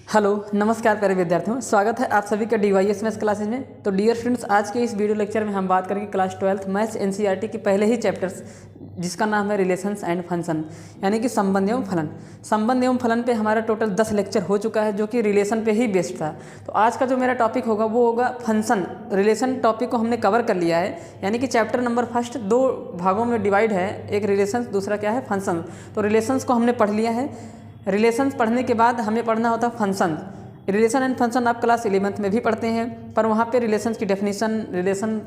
Hello नमस्कार प्यारे विद्यार्थियों, स्वागत है आप सभी का DYS मैथ्स क्लासेज में। तो डियर स्टूडेंट्स, आज के इस वीडियो लेक्चर में हम बात करेंगे क्लास 12th मैथ्स NCERT के पहले ही चैप्टर्स जिसका नाम है रिलेशंस एंड फंक्शन, यानी कि संबंध एवं फलन। संबंध एवं फलन पे हमारा टोटल 10 लेक्चर हो चुका है जो कि रिलेशन पे ही बेस्ड था। तो आज का जो मेरा टॉपिक होगा वो होगा फंक्शन। रिलेशन टॉपिक को हमने कवर कर लिया है, यानी कि चैप्टर नंबर फर्स्ट 2 भागों में डिवाइड है, एक रिलेशंस दूसरा क्या है फंक्शन। तो रिलेशंस को हमने पढ़ लिया है। रिलेशंस पढ़ने के बाद हमें पढ़ना होता है फंक्शन। रिलेशन एंड फंक्शन आप क्लास 11th में भी पढ़ते हैं, पर वहाँ पे रिलेशंस की डेफिनेशन, रिलेशन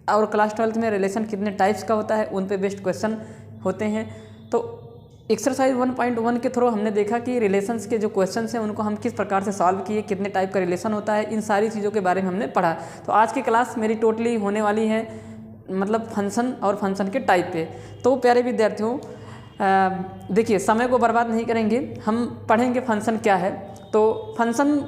और क्लास 12th में रिलेशन कितने टाइप्स का होता है उन पे बेस्ड क्वेश्चन होते हैं। तो एक्सरसाइज 1.1 के थ्रू हमने देखा कि रिलेशंस के जो क्वेश्चन हैं उनको हम किस प्रकार से सॉल्व किए, कितने टाइप का रिलेशन होता है, इन सारी चीज़ों के बारे में हमने पढ़ा। तो आज की क्लास मेरी टोटली होने वाली है मतलब फंक्शन और फंक्शन के टाइप पे। तो प्यारे विद्यार्थियों, देखिए समय को बर्बाद नहीं करेंगे, हम पढ़ेंगे फंक्शन क्या है। तो फंक्शन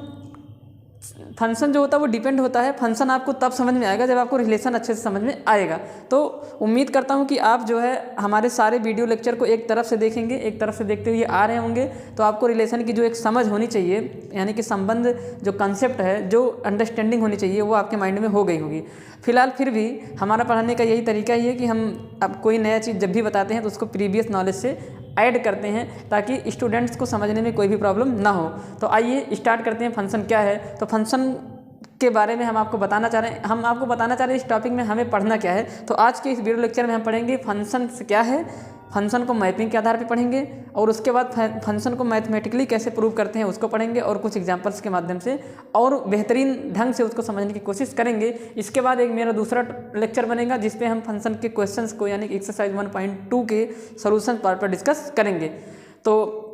जो होता है वो डिपेंड होता है। फंक्शन आपको तब समझ में आएगा जब आपको रिलेशन अच्छे से समझ में आएगा। तो उम्मीद करता हूँ कि आप जो है हमारे सारे वीडियो लेक्चर को एक तरफ से देखेंगे, एक तरफ से देखते हुए आ रहे होंगे। तो आपको रिलेशन की जो एक समझ होनी चाहिए, यानी कि संबंध जो कंसेप्ट है, जो अंडरस्टैंडिंग होनी चाहिए, वो आपके माइंड में हो गई होगी। फिलहाल फिर भी हमारा पढ़ाने का यही तरीका ही है कि हम अब कोई नया चीज़ जब भी बताते हैं तो उसको प्रीवियस नॉलेज से ऐड करते हैं ताकि स्टूडेंट्स को समझने में कोई भी प्रॉब्लम ना हो। तो आइए स्टार्ट करते हैं फंक्शन क्या है। तो फंक्शन के बारे में हम आपको बताना चाह रहे हैं, इस टॉपिक में हमें पढ़ना क्या है। तो आज के इस वीडियो लेक्चर में हम पढ़ेंगे फंक्शन क्या है, फंक्शन को मैपिंग के आधार पर पढ़ेंगे, और उसके बाद फंक्शन को मैथमेटिकली कैसे प्रूव करते हैं उसको पढ़ेंगे, और कुछ एग्जांपल्स के माध्यम से और बेहतरीन ढंग से उसको समझने की कोशिश करेंगे। इसके बाद एक मेरा दूसरा लेक्चर बनेगा जिसपे हम फंक्शन के क्वेश्चंस को, यानी कि एक्सरसाइज 1.2 के सॉल्यूशन पार्ट पर डिस्कस करेंगे। तो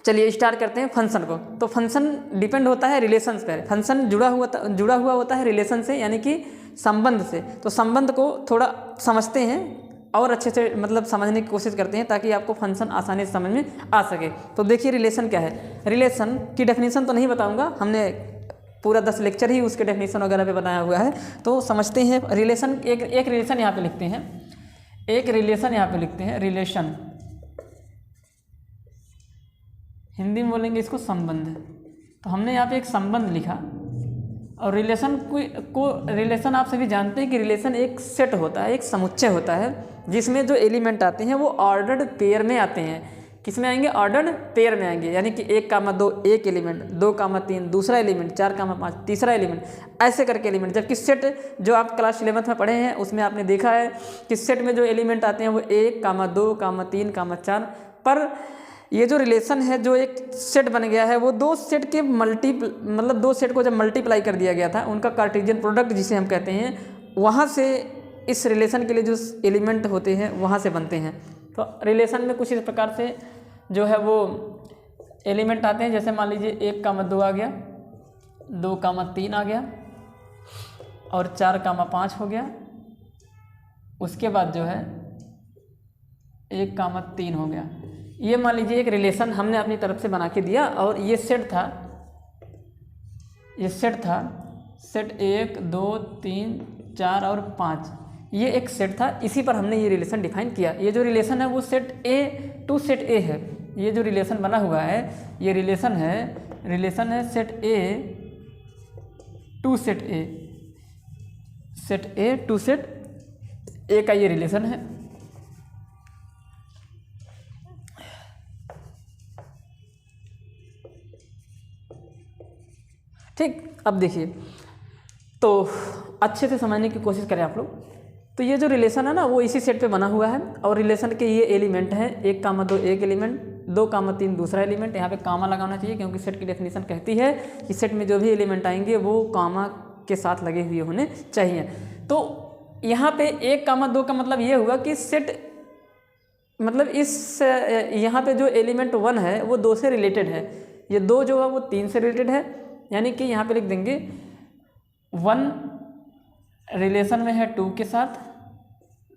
चलिए स्टार्ट करते हैं फंक्शन को। तो फंक्शन डिपेंड होता है रिलेशंस पर। फंक्शन जुड़ा हुआ होता है रिलेशन से, यानी कि संबंध से। तो संबंध को थोड़ा समझते हैं और अच्छे से मतलब समझने की कोशिश करते हैं ताकि आपको फंक्शन आसानी से समझ में आ सके। तो देखिए रिलेशन क्या है। रिलेशन की डेफिनेशन तो नहीं बताऊंगा, हमने पूरा 10 लेक्चर ही उसके डेफिनेशन वगैरह पे बनाया हुआ है। तो समझते हैं रिलेशन। एक रिलेशन यहाँ पे लिखते हैं, रिलेशन हिंदी में बोलेंगे इसको संबंध। तो हमने यहाँ पे एक संबंध लिखा। और रिलेशन आप सभी जानते हैं कि रिलेशन एक सेट होता है, एक समुच्चय होता है जिसमें जो एलिमेंट आते हैं वो ऑर्डर्ड पेयर में आते हैं। किस में आएंगे? ऑर्डर्ड पेयर में आएंगे, यानी कि 1, 2 एक एलिमेंट, 2, 3 दूसरा एलिमेंट, 4, 5 तीसरा एलिमेंट, ऐसे करके एलिमेंट। जबकि सेट जो आप क्लास 11th में पढ़े हैं उसमें आपने देखा है कि सेट में जो एलिमेंट आते हैं वो 1, 2, 3, 4। पर ये जो रिलेशन है, जो एक सेट बन गया है, वो दो सेट के दो सेट को जब मल्टीप्लाई कर दिया गया था, उनका कार्टेशियन प्रोडक्ट जिसे हम कहते हैं, वहाँ से इस रिलेशन के लिए जो एलिमेंट होते हैं वहाँ से बनते हैं। तो रिलेशन में कुछ इस प्रकार से जो है वो एलिमेंट आते हैं। जैसे मान लीजिए 1, 2 आ गया, 2, 3 आ गया, और 4, 5 हो गया। उसके बाद जो है 1, 3 हो गया। ये मान लीजिए एक रिलेशन हमने अपनी तरफ से बना के दिया, और ये सेट था सेट 1, 2, 3, 4 और 5, ये एक सेट था। इसी पर हमने ये रिलेशन डिफाइन किया। ये जो रिलेशन है वो set A to set A है। ये जो रिलेशन बना हुआ है ये रिलेशन है set A to set A, set A to set A का ये रिलेशन है। ठीक, अब देखिए, तो अच्छे से समझने की कोशिश करें आप लोग। तो ये जो रिलेशन है ना वो इसी सेट पे बना हुआ है, और रिलेशन के ये एलिमेंट हैं 1, 2 एक एलिमेंट, 2, 3 दूसरा एलिमेंट। यहाँ पे कामा लगाना चाहिए क्योंकि सेट की डेफिनेशन कहती है कि सेट में जो भी एलिमेंट आएंगे वो कामा के साथ लगे हुए होने चाहिए। तो यहाँ पे 1, 2 का मतलब ये हुआ कि सेट यहाँ पे जो एलिमेंट 1 है वो 2 से रिलेटेड है, ये 2 जो है वो 3 से रिलेटेड है। यानी कि यहाँ पे लिख देंगे 1 रिलेशन में है 2 के साथ,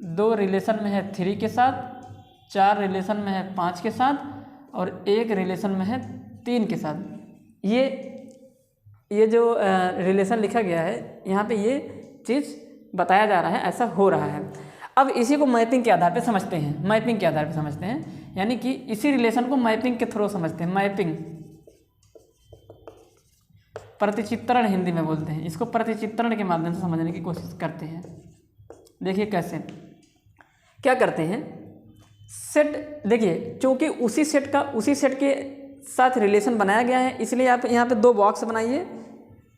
2 रिलेशन में है 3 के साथ, 4 रिलेशन में है 5 के साथ, और 1 रिलेशन में है 3 के साथ। ये जो रिलेशन लिखा गया है यहाँ पे ये चीज़ बताया जा रहा है, ऐसा हो रहा है। अब इसी को मैपिंग के आधार पे समझते हैं, यानी कि इसी रिलेशन को मैपिंग के थ्रू समझते हैं। प्रतिचित्रण हिंदी में बोलते हैं, इसको प्रतिचित्रण के माध्यम से समझने की कोशिश करते हैं। देखिए कैसे क्या करते हैं, सेट देखिए, चूँकि उसी सेट के साथ रिलेशन बनाया गया है, इसलिए आप यहाँ पे दो बॉक्स बनाइए,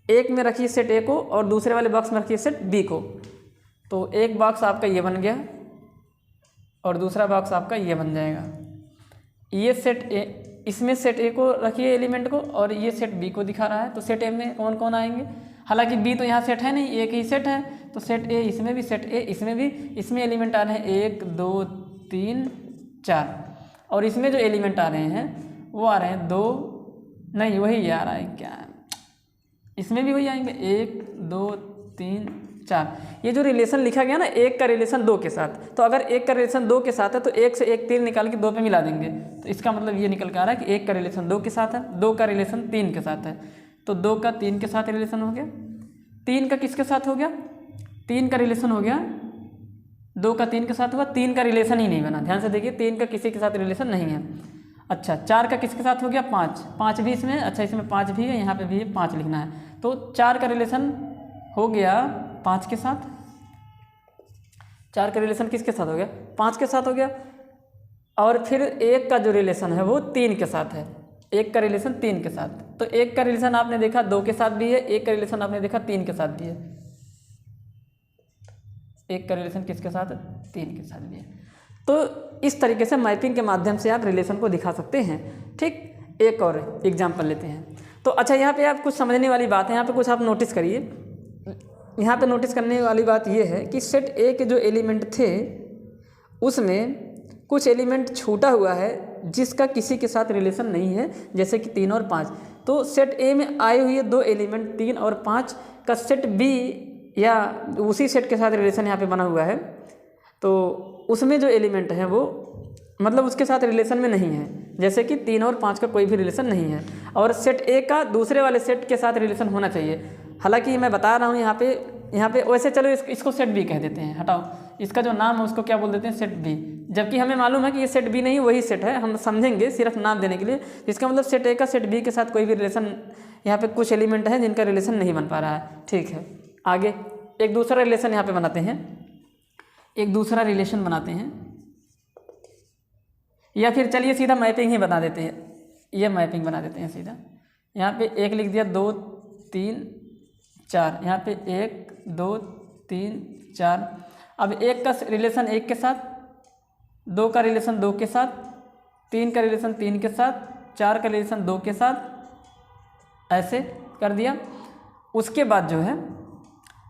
एक में रखिए सेट ए को और दूसरे वाले बॉक्स में रखिए सेट बी को। तो एक बॉक्स आपका ये बन गया और दूसरा बॉक्स आपका ये बन जाएगा। ये सेट ए, इसमें सेट ए को रखिए एलिमेंट को, और ये सेट बी को दिखा रहा है। तो सेट ए में कौन कौन आएंगे, हालांकि बी तो यहाँ सेट है नहीं, एक ही सेट है, तो सेट ए इसमें भी, सेट ए इसमें भी, इसमें एलिमेंट आ रहे हैं 1 2 3 4, और इसमें जो एलिमेंट आ रहे हैं वो आ रहे हैं 2, नहीं वही आ रहा है क्या, इसमें भी वही आएंगे 1 2 3 4। ये जो रिलेशन लिखा गया ना, एक का रिलेशन 2 के साथ, तो अगर एक का रिलेशन 2 के साथ है तो एक से एक 3 निकाल के 2 पे मिला देंगे, तो इसका मतलब ये निकल के आ रहा है कि एक का रिलेशन 2 के साथ है, 2 का रिलेशन 3 के साथ है, तो 2 का 3 के साथ रिलेशन हो गया, 3 का किसके साथ हो गया, 3 का रिलेशन हो गया, 2 का 3 के साथ हुआ, 3 का रिलेशन ही नहीं बना, ध्यान से देखिए 3 का किसी के साथ रिलेशन नहीं है। अच्छा 4 का किसके साथ हो गया, 5 भी इसमें, अच्छा इसमें 5 भी है, यहाँ पे भी 5 लिखना है, तो 4 का रिलेशन हो गया 5 के साथ, 4 का रिलेशन किसके साथ हो गया, 5 के साथ हो गया, और फिर एक का जो रिलेशन है वो 3 के साथ है, एक का रिलेशन 3 के साथ, तो एक का रिलेशन आपने देखा 2 के साथ भी है, एक का रिलेशन आपने देखा 3 के साथ भी है, एक का रिलेशन किसके साथ है, 3 के साथ भी है। तो इस तरीके से मैपिंग के माध्यम से आप रिलेशन को दिखा सकते हैं। ठीक, एक और एग्जाम्पल लेते हैं। तो अच्छा यहाँ पे आप कुछ समझने वाली बात है, यहाँ पे कुछ आप नोटिस करिए। यहाँ पे नोटिस करने वाली बात ये है कि सेट ए के जो एलिमेंट थे उसमें कुछ एलिमेंट छूटा हुआ है जिसका किसी के साथ रिलेशन नहीं है, जैसे कि 3 और 5। तो सेट ए में आए हुए 2 एलिमेंट 3 और 5 का सेट बी या उसी सेट के साथ रिलेशन यहाँ पे बना हुआ है, तो उसमें जो एलिमेंट हैं वो मतलब उसके साथ रिलेशन में नहीं है, जैसे कि 3 और 5 का कोई भी रिलेशन नहीं है, और सेट ए का दूसरे वाले सेट के साथ रिलेशन होना चाहिए। हालांकि मैं बता रहा हूँ यहाँ पे वैसे चलो इसको सेट बी कह देते हैं, हटाओ इसका जो नाम है उसको क्या बोल देते हैं, सेट बी, जबकि हमें मालूम है कि ये सेट बी नहीं वही सेट है, हम समझेंगे सिर्फ नाम देने के लिए। इसका मतलब सेट ए का सेट बी के साथ कोई भी रिलेशन, यहाँ पे कुछ एलिमेंट हैं जिनका रिलेशन नहीं बन पा रहा है। ठीक है, आगे एक दूसरा रिलेशन यहाँ पे बनाते हैं, एक दूसरा रिलेशन बनाते हैं, या फिर चलिए सीधा मैपिंग ही बना देते हैं, ये मैपिंग बना देते हैं सीधा। यहाँ पे 1 लिख दिया, 2 3 4, यहाँ पे 1 2 3 4। अब 1 का रिलेशन 1 के साथ, 2 का रिलेशन 2 के साथ, 3 का रिलेशन 3 के साथ, 4 का रिलेशन 2 के साथ, ऐसे कर दिया। उसके बाद जो है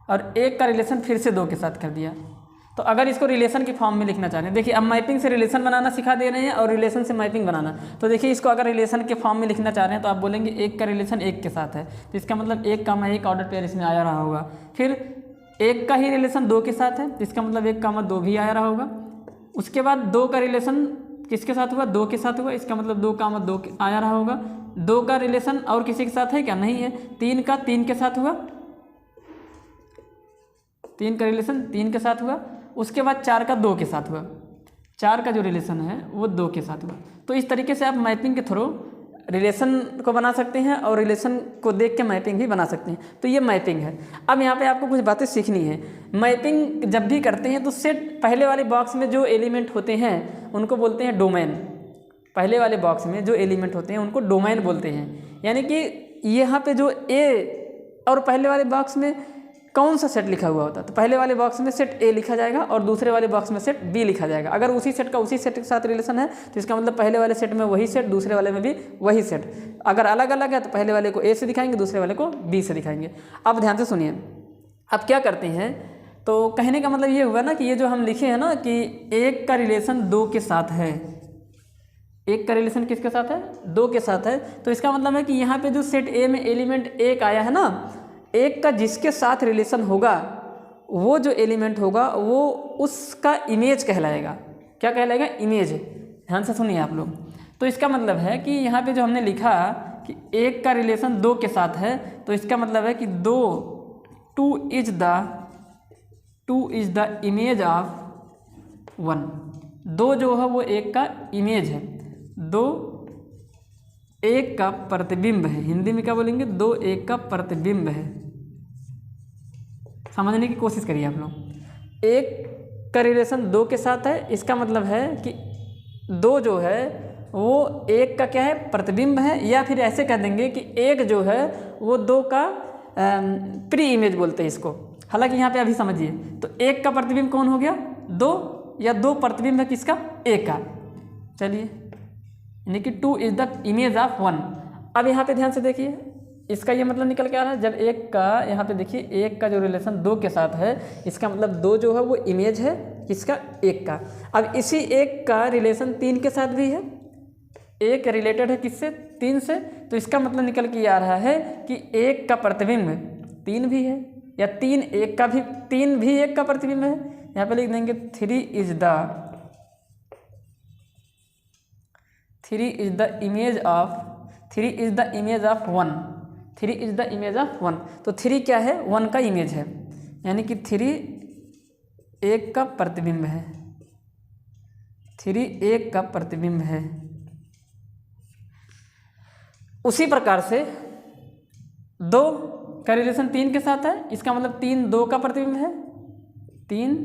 और 1 का रिलेशन फिर से 2 के साथ कर दिया। तो अगर इसको रिलेशन के फॉर्म में लिखना चाह रहे हैं, देखिए अब मैपिंग से रिलेशन बनाना सिखा दे रहे हैं और रिलेशन से मैपिंग बनाना, तो देखिए इसको अगर रिलेशन के फॉर्म में लिखना चाह रहे हैं तो आप बोलेंगे 1 का रिलेशन 1 के साथ है, तो इसका मतलब 1 का 1 ऑर्डर पेयर इसमें आया रहा होगा। फिर 1 का ही रिलेशन 2 के साथ है, तो इसका मतलब 1 का 2 भी आया रहा होगा। उसके बाद 2 का रिलेशन किसके साथ हुआ, 2 के साथ हुआ, इसका मतलब 2 का 2 आया रहा होगा। 2 का रिलेशन और किसी के साथ है क्या, नहीं है। 3 का 3 के साथ हुआ, 3 का रिलेशन 3 के साथ हुआ। उसके बाद 4 का 2 के साथ हुआ, 4 का जो रिलेशन है वो 2 के साथ हुआ। तो इस तरीके से आप मैपिंग के थ्रू रिलेशन को बना सकते हैं और रिलेशन को देख के मैपिंग भी बना सकते हैं। तो ये मैपिंग है। अब यहाँ पे आपको कुछ बातें सीखनी है। मैपिंग जब भी करते हैं तो सेट पहले वाले बॉक्स में जो एलिमेंट होते हैं उनको बोलते हैं डोमेन। पहले वाले बॉक्स में जो एलिमेंट होते हैं उनको डोमेन बोलते हैं, यानी कि यहाँ पे जो ए और पहले वाले बॉक्स में कौन सा सेट लिखा हुआ होता है, तो पहले वाले बॉक्स में सेट ए लिखा जाएगा और दूसरे वाले बॉक्स में सेट बी लिखा जाएगा। अगर उसी सेट का उसी सेट के साथ रिलेशन है तो इसका मतलब पहले वाले सेट में वही सेट, दूसरे वाले में भी वही सेट। अगर अलग अलग है तो पहले वाले को ए से दिखाएंगे, दूसरे वाले को बी से दिखाएंगे। अब ध्यान से सुनिए, अब क्या करते हैं, तो कहने का मतलब ये हुआ ना कि ये जो हम लिखे हैं ना कि 1 का रिलेशन 2 के साथ है, 1 का रिलेशन किसके साथ है, 2 के साथ है। तो इसका मतलब है कि यहाँ पे जो सेट ए में एलिमेंट 1 आया है ना, 1 का जिसके साथ रिलेशन होगा वो जो एलिमेंट होगा वो उसका इमेज कहलाएगा। क्या कहलाएगा, इमेज। ध्यान से सुनिए आप लोग। तो इसका मतलब है कि यहाँ पे जो हमने लिखा कि 1 का रिलेशन 2 के साथ है, तो इसका मतलब है कि 2 इज द इमेज ऑफ 1। 2 जो है वो 1 का इमेज है, 2 एक का प्रतिबिंब है, हिंदी में क्या बोलेंगे, 2 एक का प्रतिबिंब है। समझने की कोशिश करिए आप लोग। एक का रिलेशन 2 के साथ है, इसका मतलब है कि 2 जो है वो एक का क्या है, प्रतिबिंब है, या फिर ऐसे कह देंगे कि एक जो है वो 2 का प्री इमेज बोलते हैं इसको। हालांकि यहाँ पे अभी समझिए, तो एक का प्रतिबिंब कौन हो गया, 2, या 2 प्रतिबिंब है किसका, एक का। चलिए, यानी कि 2 इज द इमेज ऑफ 1। अब यहाँ पे ध्यान से देखिए, इसका ये मतलब निकल के आ रहा है, जब एक का, यहाँ पे देखिए एक का जो रिलेशन 2 के साथ है, इसका मतलब 2 जो है वो इमेज है किसका, एक का। अब इसी एक का रिलेशन 3 के साथ भी है, एक रिलेटेड है किससे, 3 से, तो इसका मतलब निकल के आ रहा है कि एक का प्रतिबिंब 3 भी है, या 3 भी एक का प्रतिबिंब है। यहाँ पे लिख देंगे 3 is the image of 1। 3 is the image of 1, तो 3 क्या है, 1 का इमेज है, यानी कि 3 एक का प्रतिबिंब है, 3 एक का प्रतिबिंब है। उसी प्रकार से 2 का रिलेशन 3 के साथ है, इसका मतलब 3 2 का प्रतिबिंब है, 3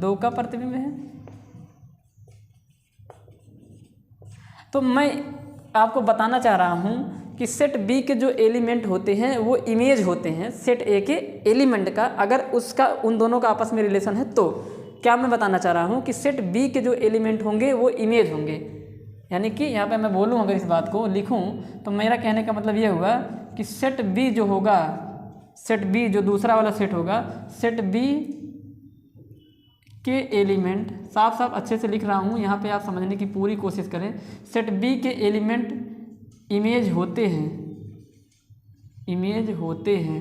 2 का प्रतिबिंब है। तो मैं आपको बताना चाह रहा हूँ कि सेट बी के जो एलिमेंट होते हैं वो इमेज होते हैं सेट ए के एलिमेंट का, अगर उसका उन दोनों का आपस में रिलेशन है तो। क्या मैं बताना चाह रहा हूँ कि सेट बी के जो एलिमेंट होंगे वो इमेज होंगे, यानी कि यहाँ पे मैं बोलूँ, अगर इस बात को लिखूँ तो मेरा कहने का मतलब ये हुआ कि सेट बी जो होगा, सेट बी जो दूसरा वाला सेट होगा, सेट बी के एलिमेंट, साफ साफ अच्छे से लिख रहा हूँ, यहाँ पे आप समझने की पूरी कोशिश करें। सेट बी के एलिमेंट इमेज होते हैं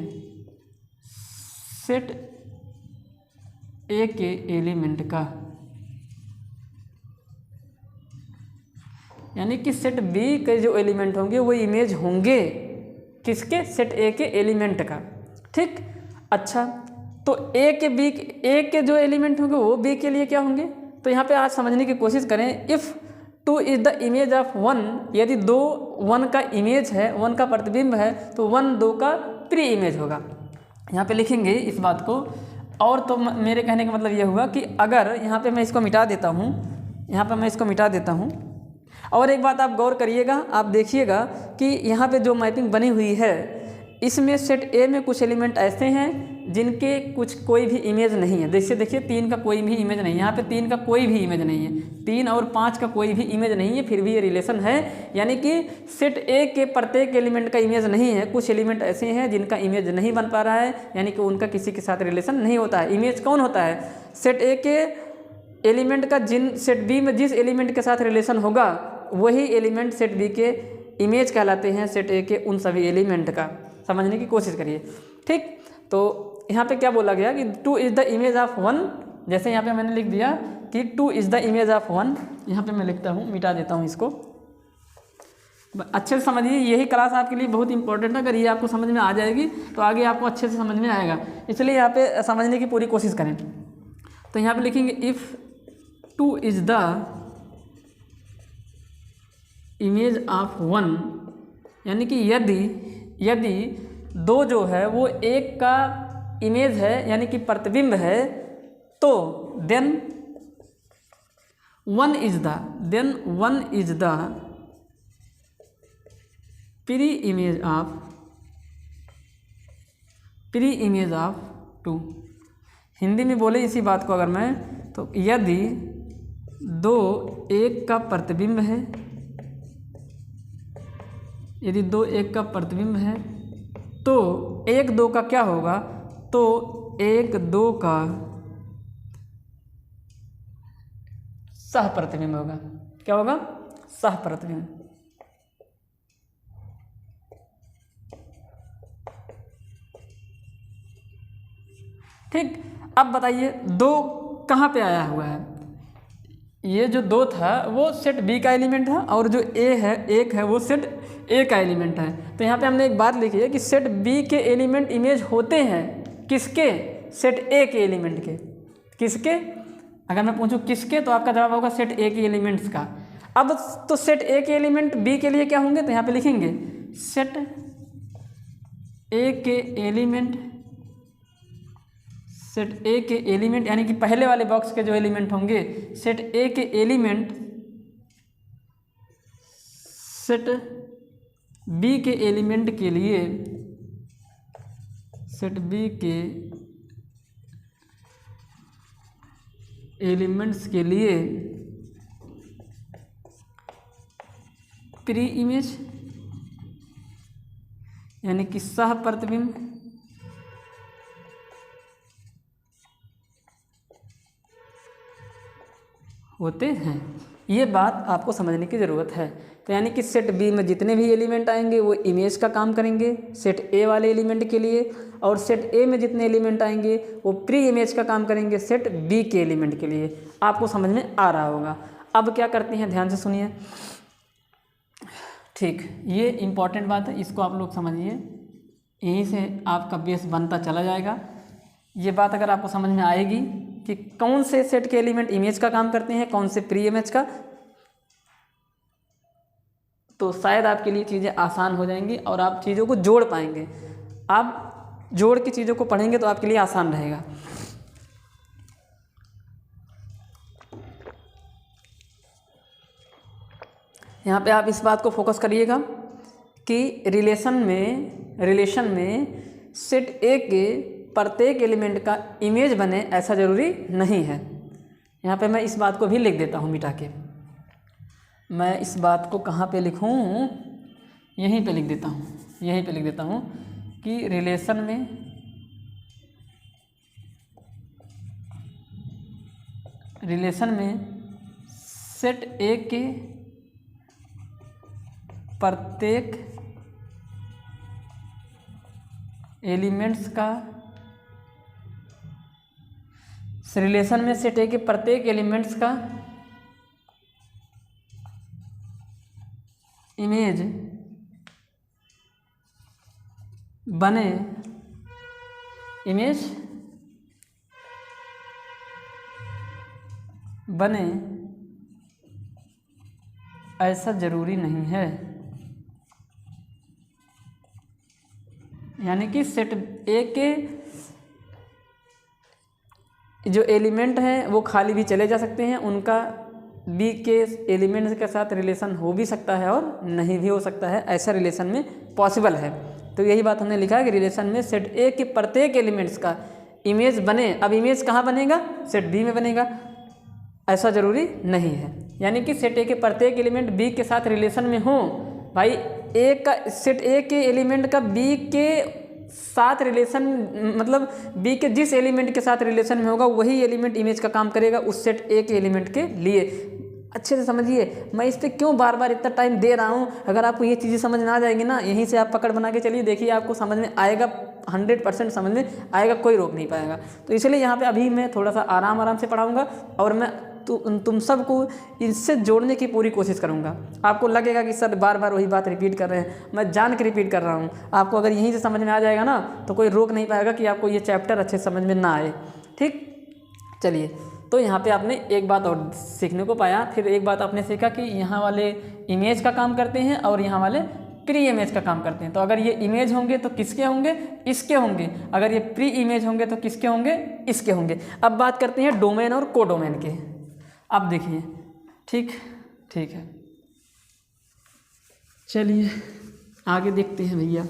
सेट ए के एलिमेंट का, यानी कि सेट बी के जो एलिमेंट होंगे वो इमेज होंगे किसके, सेट ए के एलिमेंट का। ठीक, अच्छा, तो ए के जो एलिमेंट होंगे वो बी के लिए क्या होंगे, तो यहाँ पे आज समझने की कोशिश करें। If 2 is the image of 1, यदि 2 1 का इमेज है, 1 का प्रतिबिंब है, तो 1 2 का प्री इमेज होगा। यहाँ पे लिखेंगे इस बात को। और तो मेरे कहने का मतलब ये हुआ कि अगर यहाँ पे मैं इसको मिटा देता हूँ, और एक बात आप गौर करिएगा, आप देखिएगा कि यहाँ पे जो मैपिंग बनी हुई है इसमें सेट ए में कुछ एलिमेंट ऐसे हैं जिनके कोई भी इमेज नहीं है। देखिए 3 का कोई भी इमेज नहीं है, यहाँ पे 3 का कोई भी इमेज नहीं है, 3 और 5 का कोई भी इमेज नहीं है, फिर भी ये रिलेशन है। यानी कि सेट ए के प्रत्येक एलिमेंट का इमेज नहीं है, कुछ एलिमेंट ऐसे हैं जिनका इमेज नहीं बन पा रहा है, यानी कि उनका किसी के साथ रिलेशन नहीं होता है। इमेज कौन होता है, सेट ए के एलिमेंट का सेट बी में जिस एलिमेंट के साथ रिलेशन होगा वही एलिमेंट सेट बी के इमेज कहलाते हैं सेट ए के उन सभी एलिमेंट का। समझने की कोशिश करिए। ठीक, तो यहाँ पे क्या बोला गया कि 2 इज द इमेज ऑफ 1, जैसे यहाँ पे मैंने लिख दिया कि 2 इज द इमेज ऑफ 1, यहाँ पे मैं लिखता हूँ, मिटा देता हूँ इसको। अच्छे से समझिए, यही क्लास आपके लिए बहुत इंपॉर्टेंट है। अगर ये आपको समझ में आ जाएगी तो आगे आपको अच्छे से समझ में आएगा, इसलिए यहाँ पे समझने की पूरी कोशिश करें। तो यहाँ पे लिखेंगे if 2 is the image of 1, यानी कि यदि 2 जो है वो एक का इमेज है यानी कि प्रतिबिंब है, तो then 1 is the preimage of 2। Hindi में बोले इसी बात को अगर मैं, तो यदि 2 एक का प्रतिबिंब है, यदि 2 एक का प्रतिबिंब है तो 1 2 का क्या होगा, तो 1 2 का सह प्रतिबिंब होगा। क्या होगा, सह प्रतिबिंब। ठीक, अब बताइए 2 कहाँ पे आया हुआ है। ये जो 2 था वो सेट बी का एलिमेंट है, और जो एक है वो सेट ए का एलिमेंट है। तो यहाँ पे हमने एक बात लिखी है कि सेट बी के एलिमेंट इमेज होते हैं किसके, सेट ए के एलिमेंट के। किसके, अगर मैं पूछूँ किसके, तो आपका जवाब होगा सेट ए के एलिमेंट्स का। अब तो सेट ए के एलिमेंट बी के लिए क्या होंगे, तो यहाँ पे लिखेंगे सेट ए के एलिमेंट यानी कि पहले वाले बॉक्स के जो एलिमेंट होंगे, सेट ए के एलिमेंट सेट बी के एलिमेंट के लिए, सेट बी के एलिमेंट्स के लिए प्री इमेज यानी कि सह प्रतिबिंब होते हैं। ये बात आपको समझने की ज़रूरत है। तो यानी कि सेट बी में जितने भी एलिमेंट आएंगे वो इमेज का काम करेंगे सेट ए वाले एलिमेंट के लिए, और सेट ए में जितने एलिमेंट आएंगे वो प्री इमेज का काम करेंगे सेट बी के एलिमेंट के लिए। आपको समझ में आ रहा होगा। अब क्या करते हैं, ध्यान से सुनिए। ठीक, ये इम्पॉर्टेंट बात है, इसको आप लोग समझिए, यहीं से आपका बेस बनता चला जाएगा। ये बात अगर आपको समझ में आएगी कि कौन से सेट के एलिमेंट इमेज का काम करते हैं, कौन से प्री इमेज का, तो शायद आपके लिए चीज़ें आसान हो जाएंगी और आप चीज़ों को जोड़ पाएंगे। आप जोड़ के चीज़ों को पढ़ेंगे तो आपके लिए आसान रहेगा। यहाँ पे आप इस बात को फोकस करिएगा कि रिलेशन में सेट ए के प्रत्येक एलिमेंट का इमेज बने ऐसा ज़रूरी नहीं है। यहाँ पे मैं इस बात को भी लिख देता हूँ मिटा के। मैं इस बात को कहाँ पे लिखूँ, यहीं पे लिख देता हूँ, कि रिलेशन में सेट ए के प्रत्येक एलिमेंट्स का, रिलेशन में सेट ए के प्रत्येक एलिमेंट्स का इमेज बने ऐसा ज़रूरी नहीं है। यानी कि सेट ए के जो एलिमेंट हैं वो खाली भी चले जा सकते हैं, उनका बी के एलिमेंट्स के साथ रिलेशन हो भी सकता है और नहीं भी हो सकता है, ऐसा रिलेशन में पॉसिबल है। तो यही बात हमने लिखा है कि रिलेशन में सेट ए के प्रत्येक एलिमेंट्स का इमेज बने। अब इमेज कहाँ बनेगा, सेट बी में बनेगा, ऐसा ज़रूरी नहीं है। यानी कि सेट ए के प्रत्येक एलिमेंट बी के साथ रिलेशन में हो। भाई ए का सेट ए के एलिमेंट का बी के साथ रिलेशन, मतलब बी के जिस एलिमेंट के साथ रिलेशन में होगा वही एलिमेंट इमेज का काम करेगा उस सेट ए के एलिमेंट के लिए। अच्छे से समझिए, मैं इस पर क्यों बार बार इतना टाइम दे रहा हूँ। अगर आपको ये चीज़ें समझ में आ जाएंगी ना, यहीं से आप पकड़ बना के चलिए, देखिए आपको समझ में आएगा, 100% समझ में आएगा, कोई रोक नहीं पाएगा। तो इसलिए यहाँ पे अभी मैं थोड़ा सा आराम से पढ़ाऊँगा और मैं तुम सबको इससे जोड़ने की पूरी कोशिश करूँगा। आपको लगेगा कि सर बार बार वही बात रिपीट कर रहे हैं, मैं जान के रिपीट कर रहा हूँ। आपको अगर यहीं से समझ में आ जाएगा ना तो कोई रोक नहीं पाएगा कि आपको ये चैप्टर अच्छे से समझ में ना आए। ठीक, चलिए, तो यहाँ पे आपने एक बात और सीखने को पाया। फिर एक बात आपने सीखा कि यहाँ वाले इमेज का काम करते हैं और यहाँ वाले प्री इमेज का काम करते हैं। तो अगर ये इमेज होंगे तो किसके होंगे, इसके होंगे। अगर ये प्री इमेज होंगे तो किसके होंगे, इसके होंगे। अब बात करते हैं डोमेन और कोडोमेन के। अब देखिए, ठीक है, चलिए आगे देखते हैं भैया।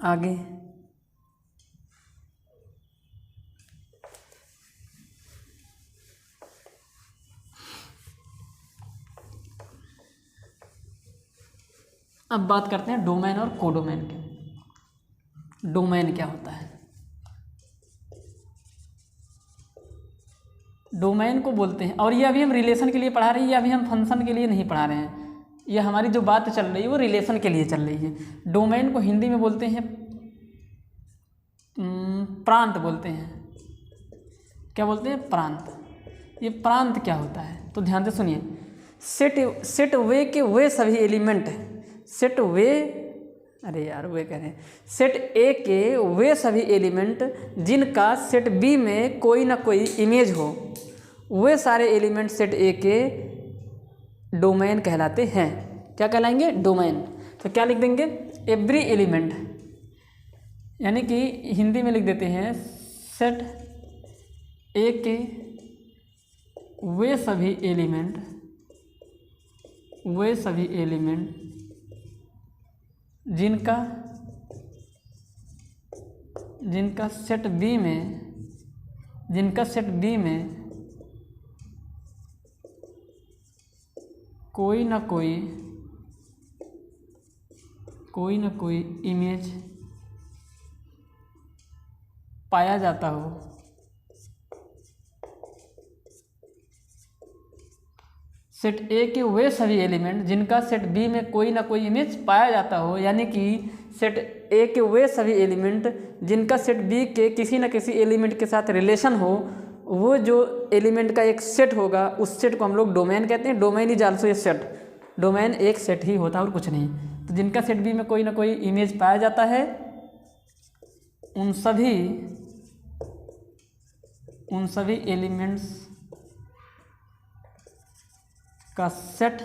आगे अब बात करते हैं डोमेन और कोडोमेन के। डोमेन क्या होता है? डोमेन को बोलते हैं, और ये अभी हम रिलेशन के लिए पढ़ा रहे हैं, ये अभी हम फंक्शन के लिए नहीं पढ़ा रहे हैं। ये हमारी जो बात चल रही है वो रिलेशन के लिए चल रही है। डोमेन को हिंदी में बोलते हैं प्रांत बोलते हैं। क्या बोलते हैं? प्रांत। ये प्रांत क्या होता है तो ध्यान से सुनिए। सेट वे के वे सभी एलिमेंट, सेट ए के वे सभी एलिमेंट जिनका सेट बी में कोई ना कोई इमेज हो, वे सारे एलिमेंट सेट ए के डोमेन कहलाते हैं। क्या कहलाएंगे? डोमेन। तो क्या लिख देंगे? एवरी एलिमेंट, यानी कि हिंदी में लिख देते हैं सेट ए के वे सभी एलिमेंट जिनका सेट बी में कोई ना कोई इमेज पाया जाता हो। सेट ए के वे सभी एलिमेंट जिनका सेट बी में कोई ना कोई इमेज पाया जाता हो, यानी कि सेट ए के वे सभी एलिमेंट जिनका सेट बी के किसी न किसी एलिमेंट के साथ रिलेशन हो, वो जो एलिमेंट का एक सेट होगा उस सेट को हम लोग डोमेन कहते हैं। Domain is also a set. Domain एक सेट ही होता है और कुछ नहीं। तो जिनका सेट बी में कोई ना कोई इमेज पाया जाता है, उन सभी एलिमेंट्स का सेट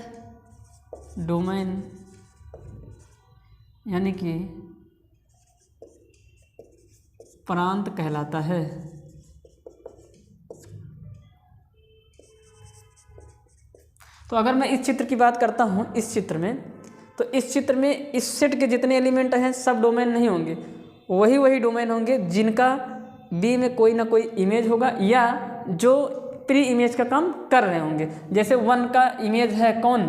डोमेन, यानी कि प्रांत कहलाता है। तो अगर मैं इस चित्र की बात करता हूँ, इस चित्र में इस सेट के जितने एलिमेंट हैं सब डोमेन नहीं होंगे, वही डोमेन होंगे जिनका बी में कोई ना कोई इमेज होगा या जो प्री इमेज का काम कर रहे होंगे। जैसे 1 का इमेज है कौन?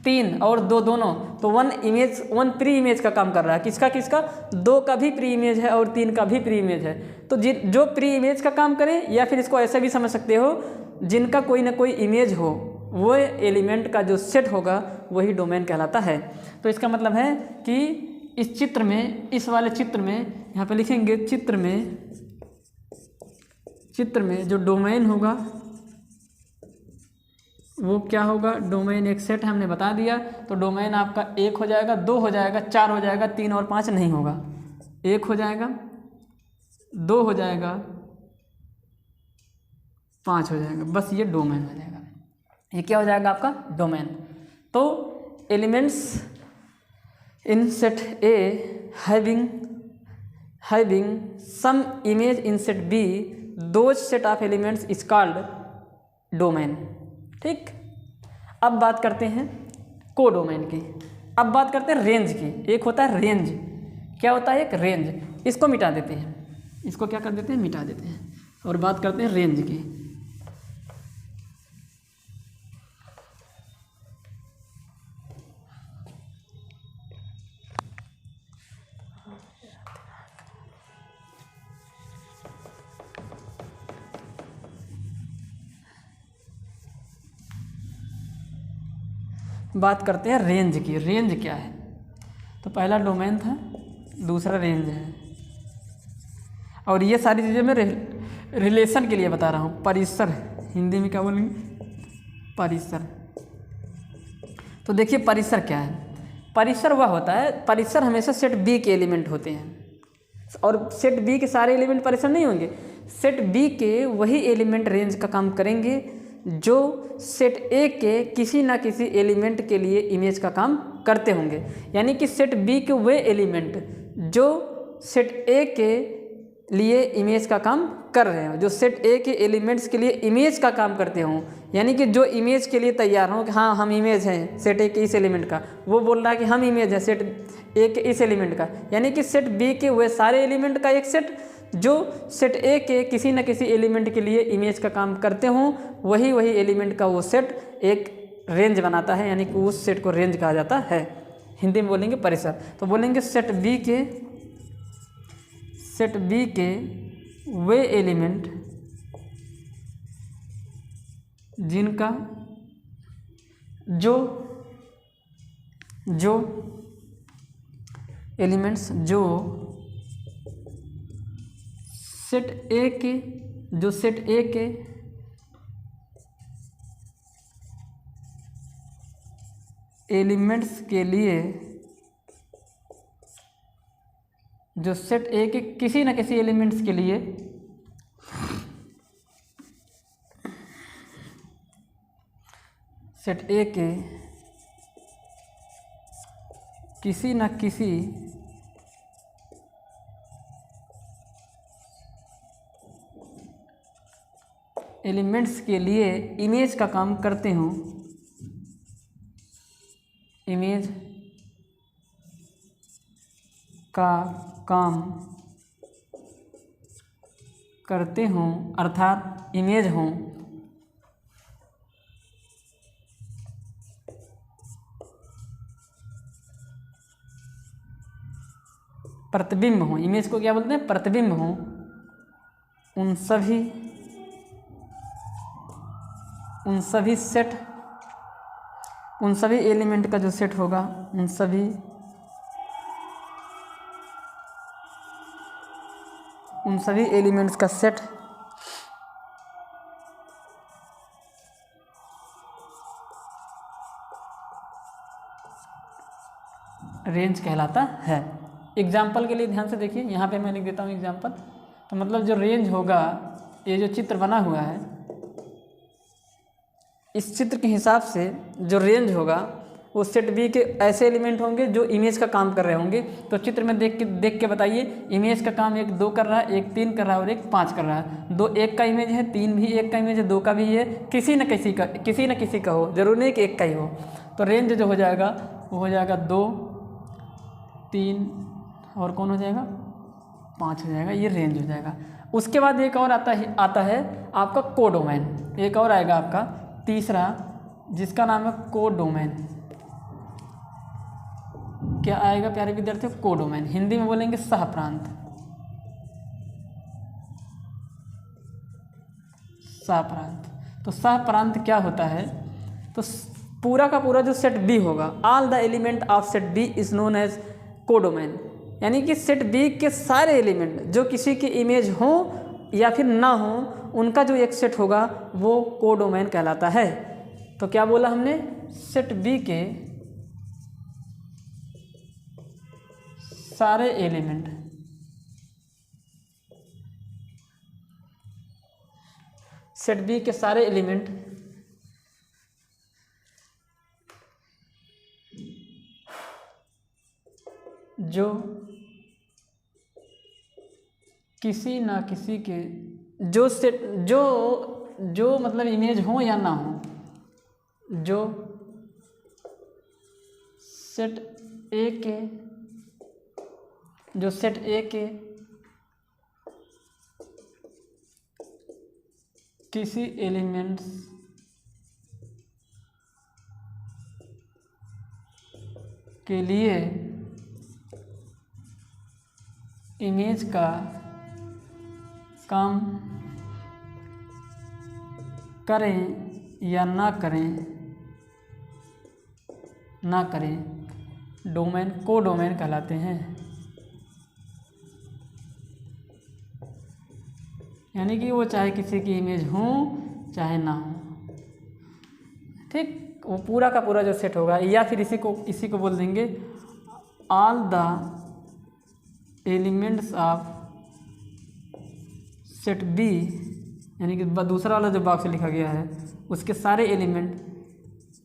3 और 2 दोनों, तो 1 प्री इमेज का काम कर रहा है। किसका? 2 का भी प्री इमेज है और 3 का भी प्री इमेज है। तो जो प्री इमेज का काम करें, या फिर इसको ऐसे भी समझ सकते हो, जिनका कोई ना कोई इमेज हो, वो एलिमेंट का जो सेट होगा वही डोमेन कहलाता है। तो इसका मतलब है कि इस वाले चित्र में यहाँ पे लिखेंगे चित्र में जो डोमेन होगा वो क्या होगा? डोमेन एक सेट है, हमने बता दिया। तो डोमेन आपका 1 हो जाएगा, 2 हो जाएगा, 4 हो जाएगा, 3 और 5 नहीं होगा। 1 हो जाएगा, 2 हो जाएगा, 5 हो जाएगा, बस ये डोमेन हो जाएगा। ये क्या हो जाएगा? आपका डोमेन। तो elements in set A having some image in set B, those set of elements is called domain। ठीक। अब बात करते हैं कोडोमेन की। अब बात करते हैं रेंज की। एक होता है रेंज। क्या होता है? एक रेंज। इसको मिटा देते हैं, इसको क्या कर देते हैं? मिटा देते हैं और बात करते हैं रेंज की। बात करते हैं रेंज की। रेंज क्या है? तो पहला डोमेन था, दूसरा रेंज है। और ये सारी चीज़ें मैं रिलेशन के लिए बता रहा हूँ। परिसर, हिंदी में क्या बोलेंगे? परिसर। तो देखिए परिसर क्या है? परिसर वह होता है, परिसर हमेशा सेट बी के एलिमेंट होते हैं और सेट बी के सारे एलिमेंट परिसर नहीं होंगे। सेट बी के वही एलिमेंट रेंज का काम करेंगे जो सेट ए के किसी ना किसी एलिमेंट के लिए इमेज का काम करते होंगे। यानी कि सेट बी के वे एलिमेंट जो सेट ए के लिए इमेज का काम कर रहे हो, जो सेट ए के एलिमेंट्स के लिए इमेज का काम करते हों, यानी कि जो इमेज के लिए तैयार हों कि हाँ हम इमेज हैं सेट ए के इस एलिमेंट का, वो बोल रहा है कि हम इमेज है सेट ए के इस एलिमेंट का। यानी कि सेट बी के वे सारे एलिमेंट का एक सेट जो सेट ए के किसी न किसी एलिमेंट के लिए इमेज का काम करते हों, वही एलिमेंट का वो सेट एक रेंज बनाता है। यानी कि उस सेट को रेंज कहा जाता है। हिंदी में बोलेंगे परिसर। तो बोलेंगे सेट बी के वे एलिमेंट जिनका जो एलिमेंट्स जो सेट ए के एलिमेंट्स के लिए, जो सेट ए के किसी न किसी एलिमेंट्स के लिए सेट ए के किसी न किसी एलिमेंट्स के लिए इमेज का काम करते हों, इमेज का काम करते हों अर्थात इमेज हों, प्रतिबिंब हों, इमेज को क्या बोलते हैं, प्रतिबिंब हों, उन सभी एलिमेंट का जो सेट होगा, उन सभी एलिमेंट्स का सेट रेंज कहलाता है। एग्जाम्पल के लिए ध्यान से देखिए, यहाँ पे मैं लिख देता हूँ एग्जाम्पल। तो मतलब जो रेंज होगा, ये जो चित्र बना हुआ है, इस चित्र के हिसाब से जो रेंज होगा वो सेट बी के ऐसे एलिमेंट होंगे जो इमेज का काम कर रहे होंगे। तो चित्र में देख के बताइए, इमेज का काम 1 2 कर रहा है, 1 3 कर रहा है और 1 5 कर रहा है। 2 1 का इमेज है, 3 भी 1 का इमेज है, 2 का भी है, किसी न किसी का हो, जरूरी नहीं कि 1 का ही हो। तो रेंज जो हो जाएगा वो हो जाएगा 2 3 और कौन हो जाएगा, 5 हो जाएगा, ये रेंज हो जाएगा। उसके बाद एक और आता है आपका कोडोमेन। एक और आएगा आपका तीसरा, जिसका नाम है कोडोमेन। क्या आएगा प्यारे विद्यार्थियों, कोडोमेन। हिंदी में बोलेंगे सहप्रांत। तो सहप्रांत क्या होता है, तो पूरा का पूरा जो सेट बी होगा, all the element of set B is known as codomain. यानी कि सेट बी के सारे एलिमेंट जो किसी की इमेज हो या फिर ना हो, उनका जो एक सेट होगा वो कोडोमेन कहलाता है। तो क्या बोला हमने, सेट बी के सारे एलिमेंट जो किसी ना किसी के जो मतलब इमेज हो या ना हो, जो सेट ए के किसी एलिमेंट्स के लिए इमेज का काम करें या ना करें डोमेन कोडोमेन कहलाते हैं। यानी कि वो चाहे किसी की इमेज हो चाहे ना हो, ठीक, वो पूरा का पूरा जो सेट होगा, या फिर इसी को बोल देंगे all the elements of set B. यानी कि दूसरा वाला जो बॉक्स लिखा गया है उसके सारे एलिमेंट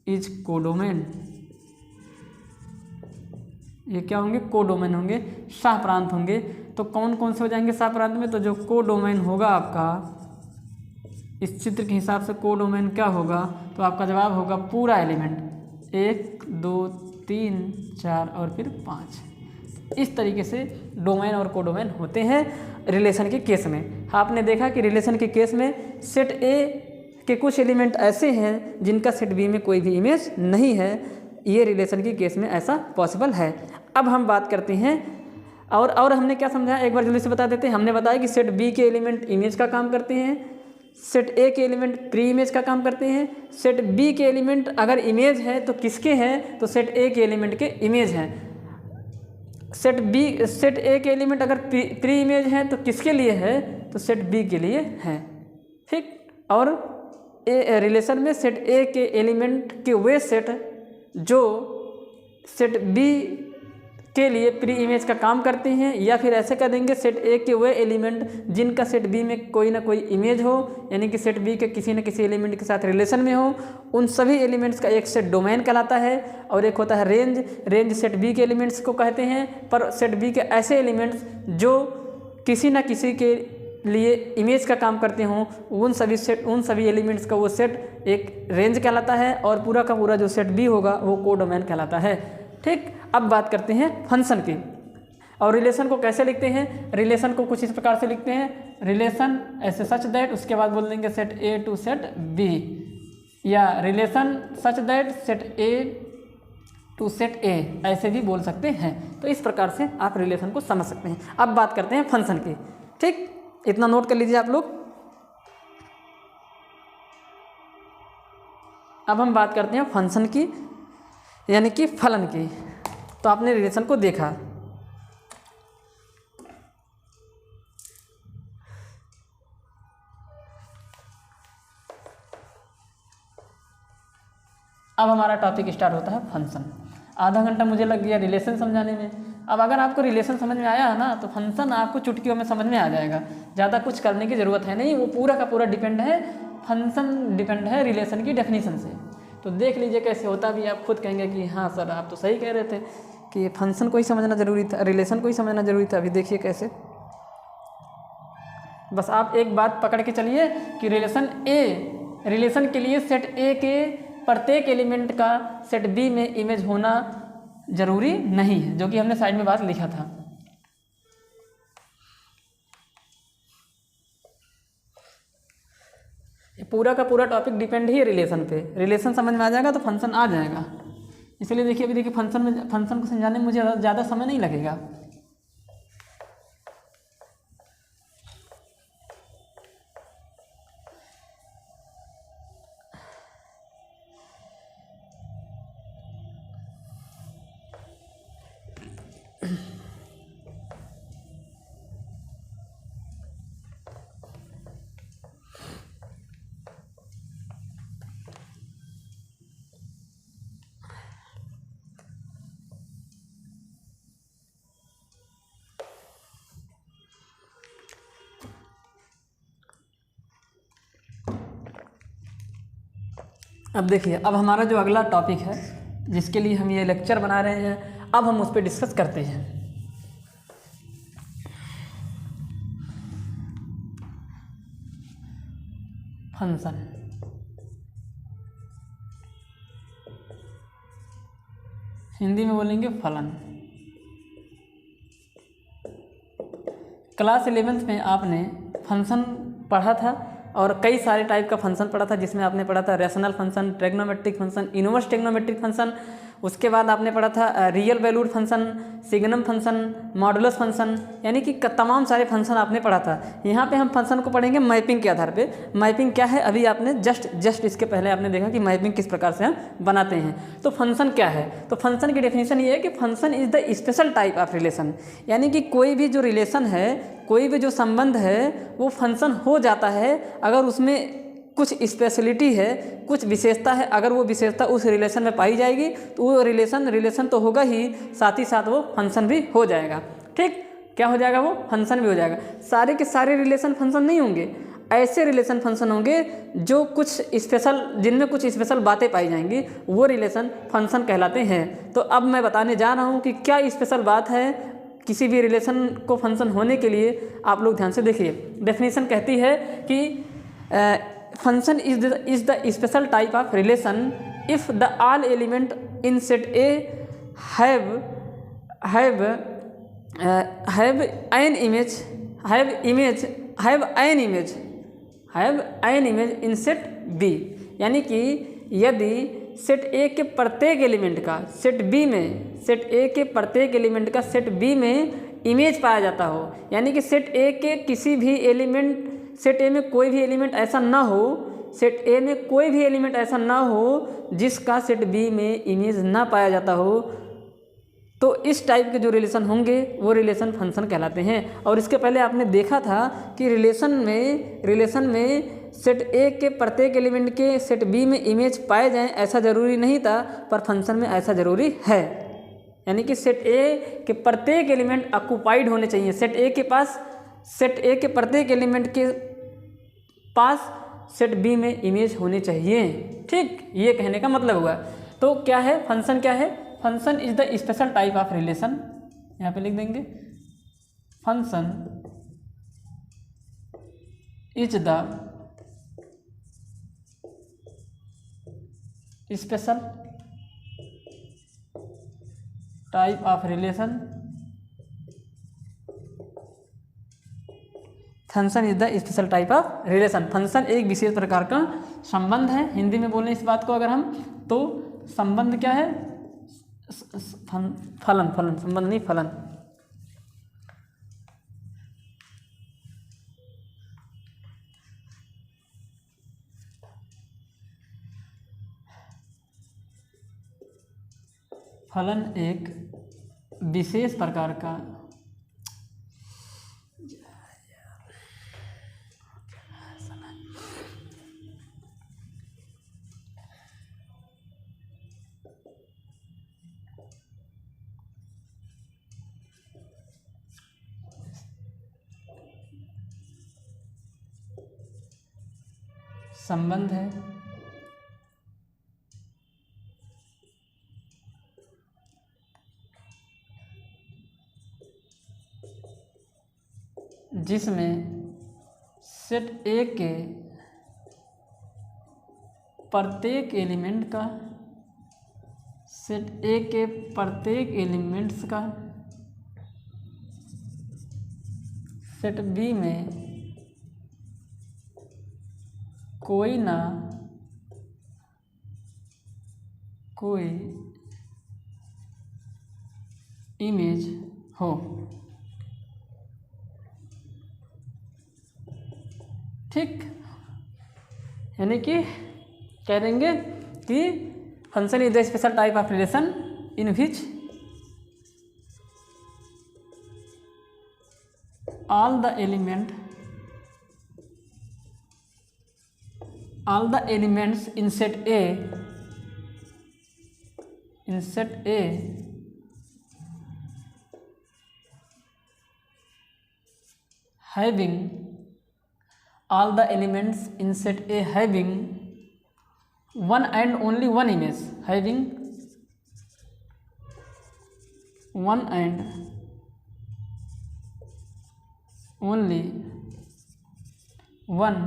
इज कोडोमेन। ये क्या होंगे, कोडोमेन होंगे, शाह प्रांत होंगे। तो कौन कौन से हो जाएंगे शाह प्रांत में, तो जो कोडोमेन होगा आपका इस चित्र के हिसाब से कोडोमेन क्या होगा, तो आपका जवाब होगा पूरा एलिमेंट 1 2 3 4 और फिर 5। इस तरीके से डोमेन और कोडोमेन होते हैं रिलेशन के केस में। आपने देखा कि रिलेशन के केस में सेट ए के कुछ एलिमेंट ऐसे हैं जिनका सेट बी में कोई भी इमेज नहीं है। ये रिलेशन के केस में ऐसा पॉसिबल है। अब हम बात करते हैं और हमने क्या समझा, एक बार जल्दी से बता देते हैं। हमने बताया कि सेट बी के एलिमेंट इमेज का काम करते हैं, सेट ए के एलिमेंट प्री इमेज का काम करते हैं। सेट बी के एलिमेंट अगर इमेज है तो किसके हैं, तो सेट ए के एलिमेंट के इमेज हैं। सेट ए के एलिमेंट अगर प्री इमेज है तो किसके लिए है, तो सेट बी के लिए है, ठीक। और रिलेशन में सेट ए के एलिमेंट के वे सेट जो सेट बी के लिए प्री इमेज का काम करते हैं, या फिर ऐसे कर देंगे सेट ए के वे एलिमेंट जिनका सेट बी में कोई ना कोई इमेज हो, यानी कि सेट बी के किसी न किसी एलिमेंट के साथ रिलेशन में हो, उन सभी एलिमेंट्स का एक सेट डोमेन कहलाता है, और एक होता है रेंज। रेंज सेट बी के एलिमेंट्स को कहते हैं, पर सेट बी के ऐसे एलिमेंट्स जो किसी न किसी के लिए इमेज का काम करते हों, उन सभी एलिमेंट्स का वो सेट एक रेंज कहलाता है, और पूरा का पूरा जो सेट बी होगा वो कोडोमेन कहलाता है। ठीक, अब बात करते हैं फंक्शन की, और रिलेशन को कैसे लिखते हैं। रिलेशन को कुछ इस प्रकार से लिखते हैं, रिलेशन ऐसे सच दैट, उसके बाद बोल देंगे set A to set B, या relation such that set A to set A, ऐसे भी बोल सकते हैं। तो इस प्रकार से आप रिलेशन को समझ सकते हैं। अब बात करते हैं फंक्शन की। ठीक, इतना नोट कर लीजिए आप लोग। अब हम बात करते हैं फंक्शन की, यानी कि फलन की। तो आपने रिलेशन को देखा, अब हमारा टॉपिक स्टार्ट होता है फंक्शन। आधा घंटा मुझे लग गया रिलेशन समझाने में। अब अगर आपको रिलेशन समझ में आया है ना, तो फंक्शन आपको चुटकियों में समझ में आ जाएगा, ज़्यादा कुछ करने की ज़रूरत है नहीं। वो पूरा का पूरा डिपेंड है, फंक्शन डिपेंड है रिलेशन की डेफिनेशन से। तो देख लीजिए कैसे होता भी, आप खुद कहेंगे कि हाँ सर आप तो सही कह रहे थे कि फंक्शन को ही समझना ज़रूरी था, रिलेशन को ही समझना ज़रूरी था। अभी देखिए कैसे, बस आप एक बात पकड़ के चलिए कि रिलेशन के लिए सेट ए के प्रत्येक एलिमेंट का सेट बी में इमेज होना जरूरी नहीं है, जो कि हमने साइड में बात लिखा था। पूरा का पूरा टॉपिक डिपेंड ही है रिलेशन पे। रिलेशन समझ में आ जाएगा तो फंक्शन आ जाएगा। इसलिए देखिए, अभी देखिए फंक्शन को समझाने में मुझे ज़्यादा समय नहीं लगेगा। अब देखिए, अब हमारा जो अगला टॉपिक है जिसके लिए हम ये लेक्चर बना रहे हैं, अब हम उस पर डिस्कस करते हैं। फंक्शन, हिंदी में बोलेंगे फलन। क्लास 11th में आपने फंक्शन पढ़ा था, और कई सारे टाइप का फंक्शन पढ़ा था, जिसमें आपने पढ़ा था rational function, trigonometric function, inverse trigonometric function. उसके बाद आपने पढ़ा था real valued function, signum function, modulus function, यानी कि तमाम सारे फंक्शन आपने पढ़ा था। यहाँ पे हम फंक्शन को पढ़ेंगे मैपिंग के आधार पे। मैपिंग क्या है, अभी आपने जस्ट इसके पहले आपने देखा कि मैपिंग किस प्रकार से हम बनाते हैं। तो फंक्शन क्या है, तो फंक्शन की डेफिनेशन ये है कि function is the special type of relation, यानी कि कोई भी जो रिलेशन है, कोई भी जो संबंध है, वो फंक्शन हो जाता है अगर उसमें कुछ स्पेशलिटी है, कुछ विशेषता है। अगर वो विशेषता उस रिलेशन में पाई जाएगी तो वो रिलेशन तो होगा ही, साथ ही साथ वो फंक्शन भी हो जाएगा। ठीक, क्या हो जाएगा, वो फंक्शन भी हो जाएगा। सारे के सारे रिलेशन फंक्शन नहीं होंगे, ऐसे रिलेशन फंक्शन होंगे जो कुछ स्पेशल, जिनमें कुछ स्पेशल बातें पाई जाएंगी, वो रिलेशन फंक्शन कहलाते हैं। तो अब मैं बताने जा रहा हूँ कि क्या स्पेशल बात है किसी भी रिलेशन को फंक्शन होने के लिए। आप लोग ध्यान से देखिए, डेफिनेशन कहती है कि function is the special type of relation if the all element in set A have an image in set B, यानी कि यदि सेट ए के प्रत्येक एलिमेंट का सेट बी में, सेट ए के प्रत्येक एलिमेंट का सेट बी में इमेज पाया जाता हो, यानी कि सेट ए के किसी भी एलिमेंट, सेट ए में कोई भी एलिमेंट ऐसा ना हो, सेट ए में कोई भी एलिमेंट ऐसा ना हो जिसका सेट बी में इमेज ना पाया जाता हो, तो इस टाइप के जो रिलेशन होंगे वो रिलेशन फंक्शन कहलाते हैं। और इसके पहले आपने देखा था कि रिलेशन में सेट ए के प्रत्येक एलिमेंट के सेट बी में इमेज पाए जाएं ऐसा ज़रूरी नहीं था, पर फंक्शन में ऐसा ज़रूरी है। यानी कि सेट ए के प्रत्येक एलिमेंट ऑक्युपाइड होने चाहिए। सेट ए के प्रत्येक एलिमेंट के पास सेट बी में इमेज होनी चाहिए। ठीक, ये कहने का मतलब हुआ। तो क्या है फंक्शन, क्या है function is the special type of relation. यहाँ पे लिख देंगे function is the special type of relation. Function is the special type of relation. Function एक विशेष प्रकार का संबंध है। हिंदी में बोलें इस बात को अगर हम, तो संबंध क्या है, फलन, संबंध नहीं फलन। फलन एक विशेष प्रकार का संबंध है जिसमें सेट ए के प्रत्येक एलिमेंट का, सेट ए के प्रत्येक एलिमेंट्स का सेट बी में कोई ना कोई इमेज हो। ठीक, यानी कि कह देंगे कि function is the special type of relation in which all the elements in set A having all the elements in set A having one and only one image, having one and only one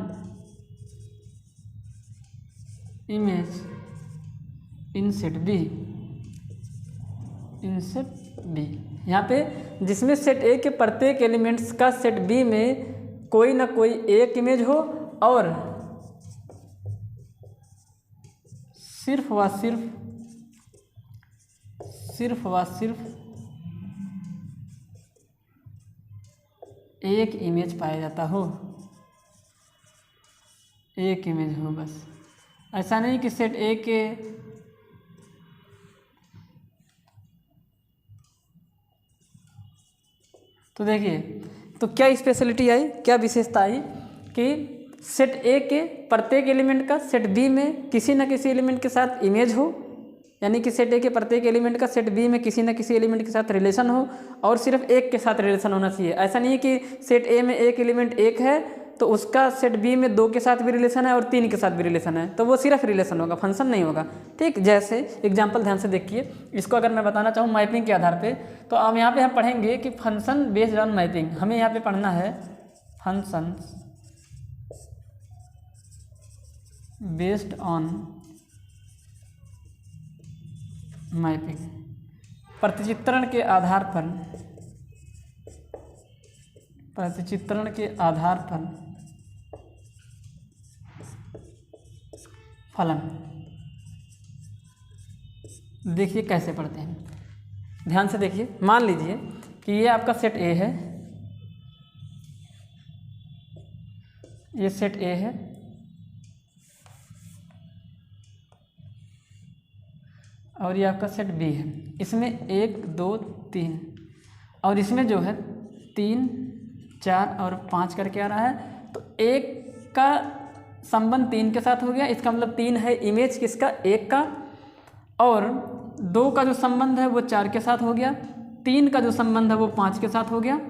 image in set B, in set B। यहाँ पे जिसमें set A के प्रत्येक elements का set B में कोई ना कोई एक इमेज हो और सिर्फ व सिर्फ एक इमेज पाया जाता हो, एक इमेज हो बस। ऐसा नहीं कि सेट ए के तो देखिए, तो क्या स्पेशलिटी आई, क्या विशेषता आई कि सेट ए के प्रत्येक एलिमेंट का सेट बी में किसी न किसी एलिमेंट के साथ इमेज हो, यानी कि सेट ए के प्रत्येक एलिमेंट का सेट बी में किसी न किसी एलिमेंट के साथ रिलेशन हो और सिर्फ एक के साथ रिलेशन होना चाहिए। ऐसा नहीं है कि सेट ए में एक एलिमेंट एक है तो उसका सेट बी में दो के साथ भी रिलेशन है और तीन के साथ भी रिलेशन है, तो वो सिर्फ रिलेशन होगा, फंक्शन नहीं होगा। ठीक, जैसे एग्जांपल ध्यान से देखिए, इसको अगर मैं बताना चाहूँ मैपिंग के आधार पे, तो अब यहाँ पे हम पढ़ेंगे कि फंक्शन बेस्ड ऑन मैपिंग। हमें यहाँ पे पढ़ना है फंक्शन बेस्ड ऑन मैपिंग। प्रतिचित्रण के आधार पर फलन। देखिए कैसे पढ़ते हैं, ध्यान से देखिए। मान लीजिए कि ये आपका सेट ए है, ये सेट ए है और ये आपका सेट बी है। इसमें 1 2 3 और इसमें जो है 3 4 और 5 करके आ रहा है, तो एक का संबंध 3 के साथ हो गया, इसका मतलब 3 है इमेज किसका, एक का, और 2 का जो संबंध है वो 4 के साथ हो गया, 3 का जो संबंध है वो 5 के साथ हो गया।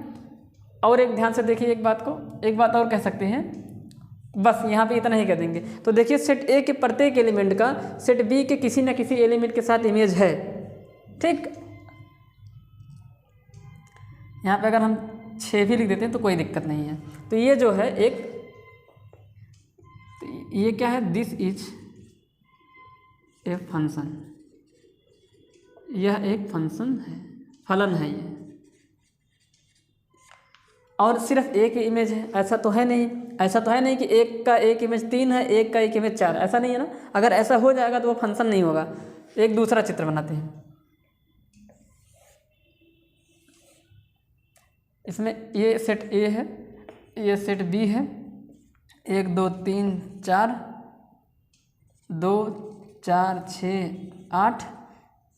और एक ध्यान से देखिए एक बात और कह सकते हैं, बस यहाँ पे इतना ही कह देंगे। तो देखिए सेट ए के प्रत्येक एलिमेंट का सेट बी के किसी न किसी एलिमेंट के साथ इमेज है। ठीक, यहाँ पे अगर हम 6 भी लिख देते हैं तो कोई दिक्कत नहीं है। तो ये जो है ये क्या है, दिस इज ए फंक्शन, यह एक फंक्शन है, फलन है ये, और सिर्फ एक ही इमेज है। ऐसा तो है नहीं कि एक का एक इमेज 3 है, एक का एक इमेज 4, ऐसा नहीं है ना। अगर ऐसा हो जाएगा तो वो फंक्शन नहीं होगा। एक दूसरा चित्र बनाते हैं। इसमें ये सेट ए है, ये सेट बी है, 1 2 3 4, 2 4 6 8,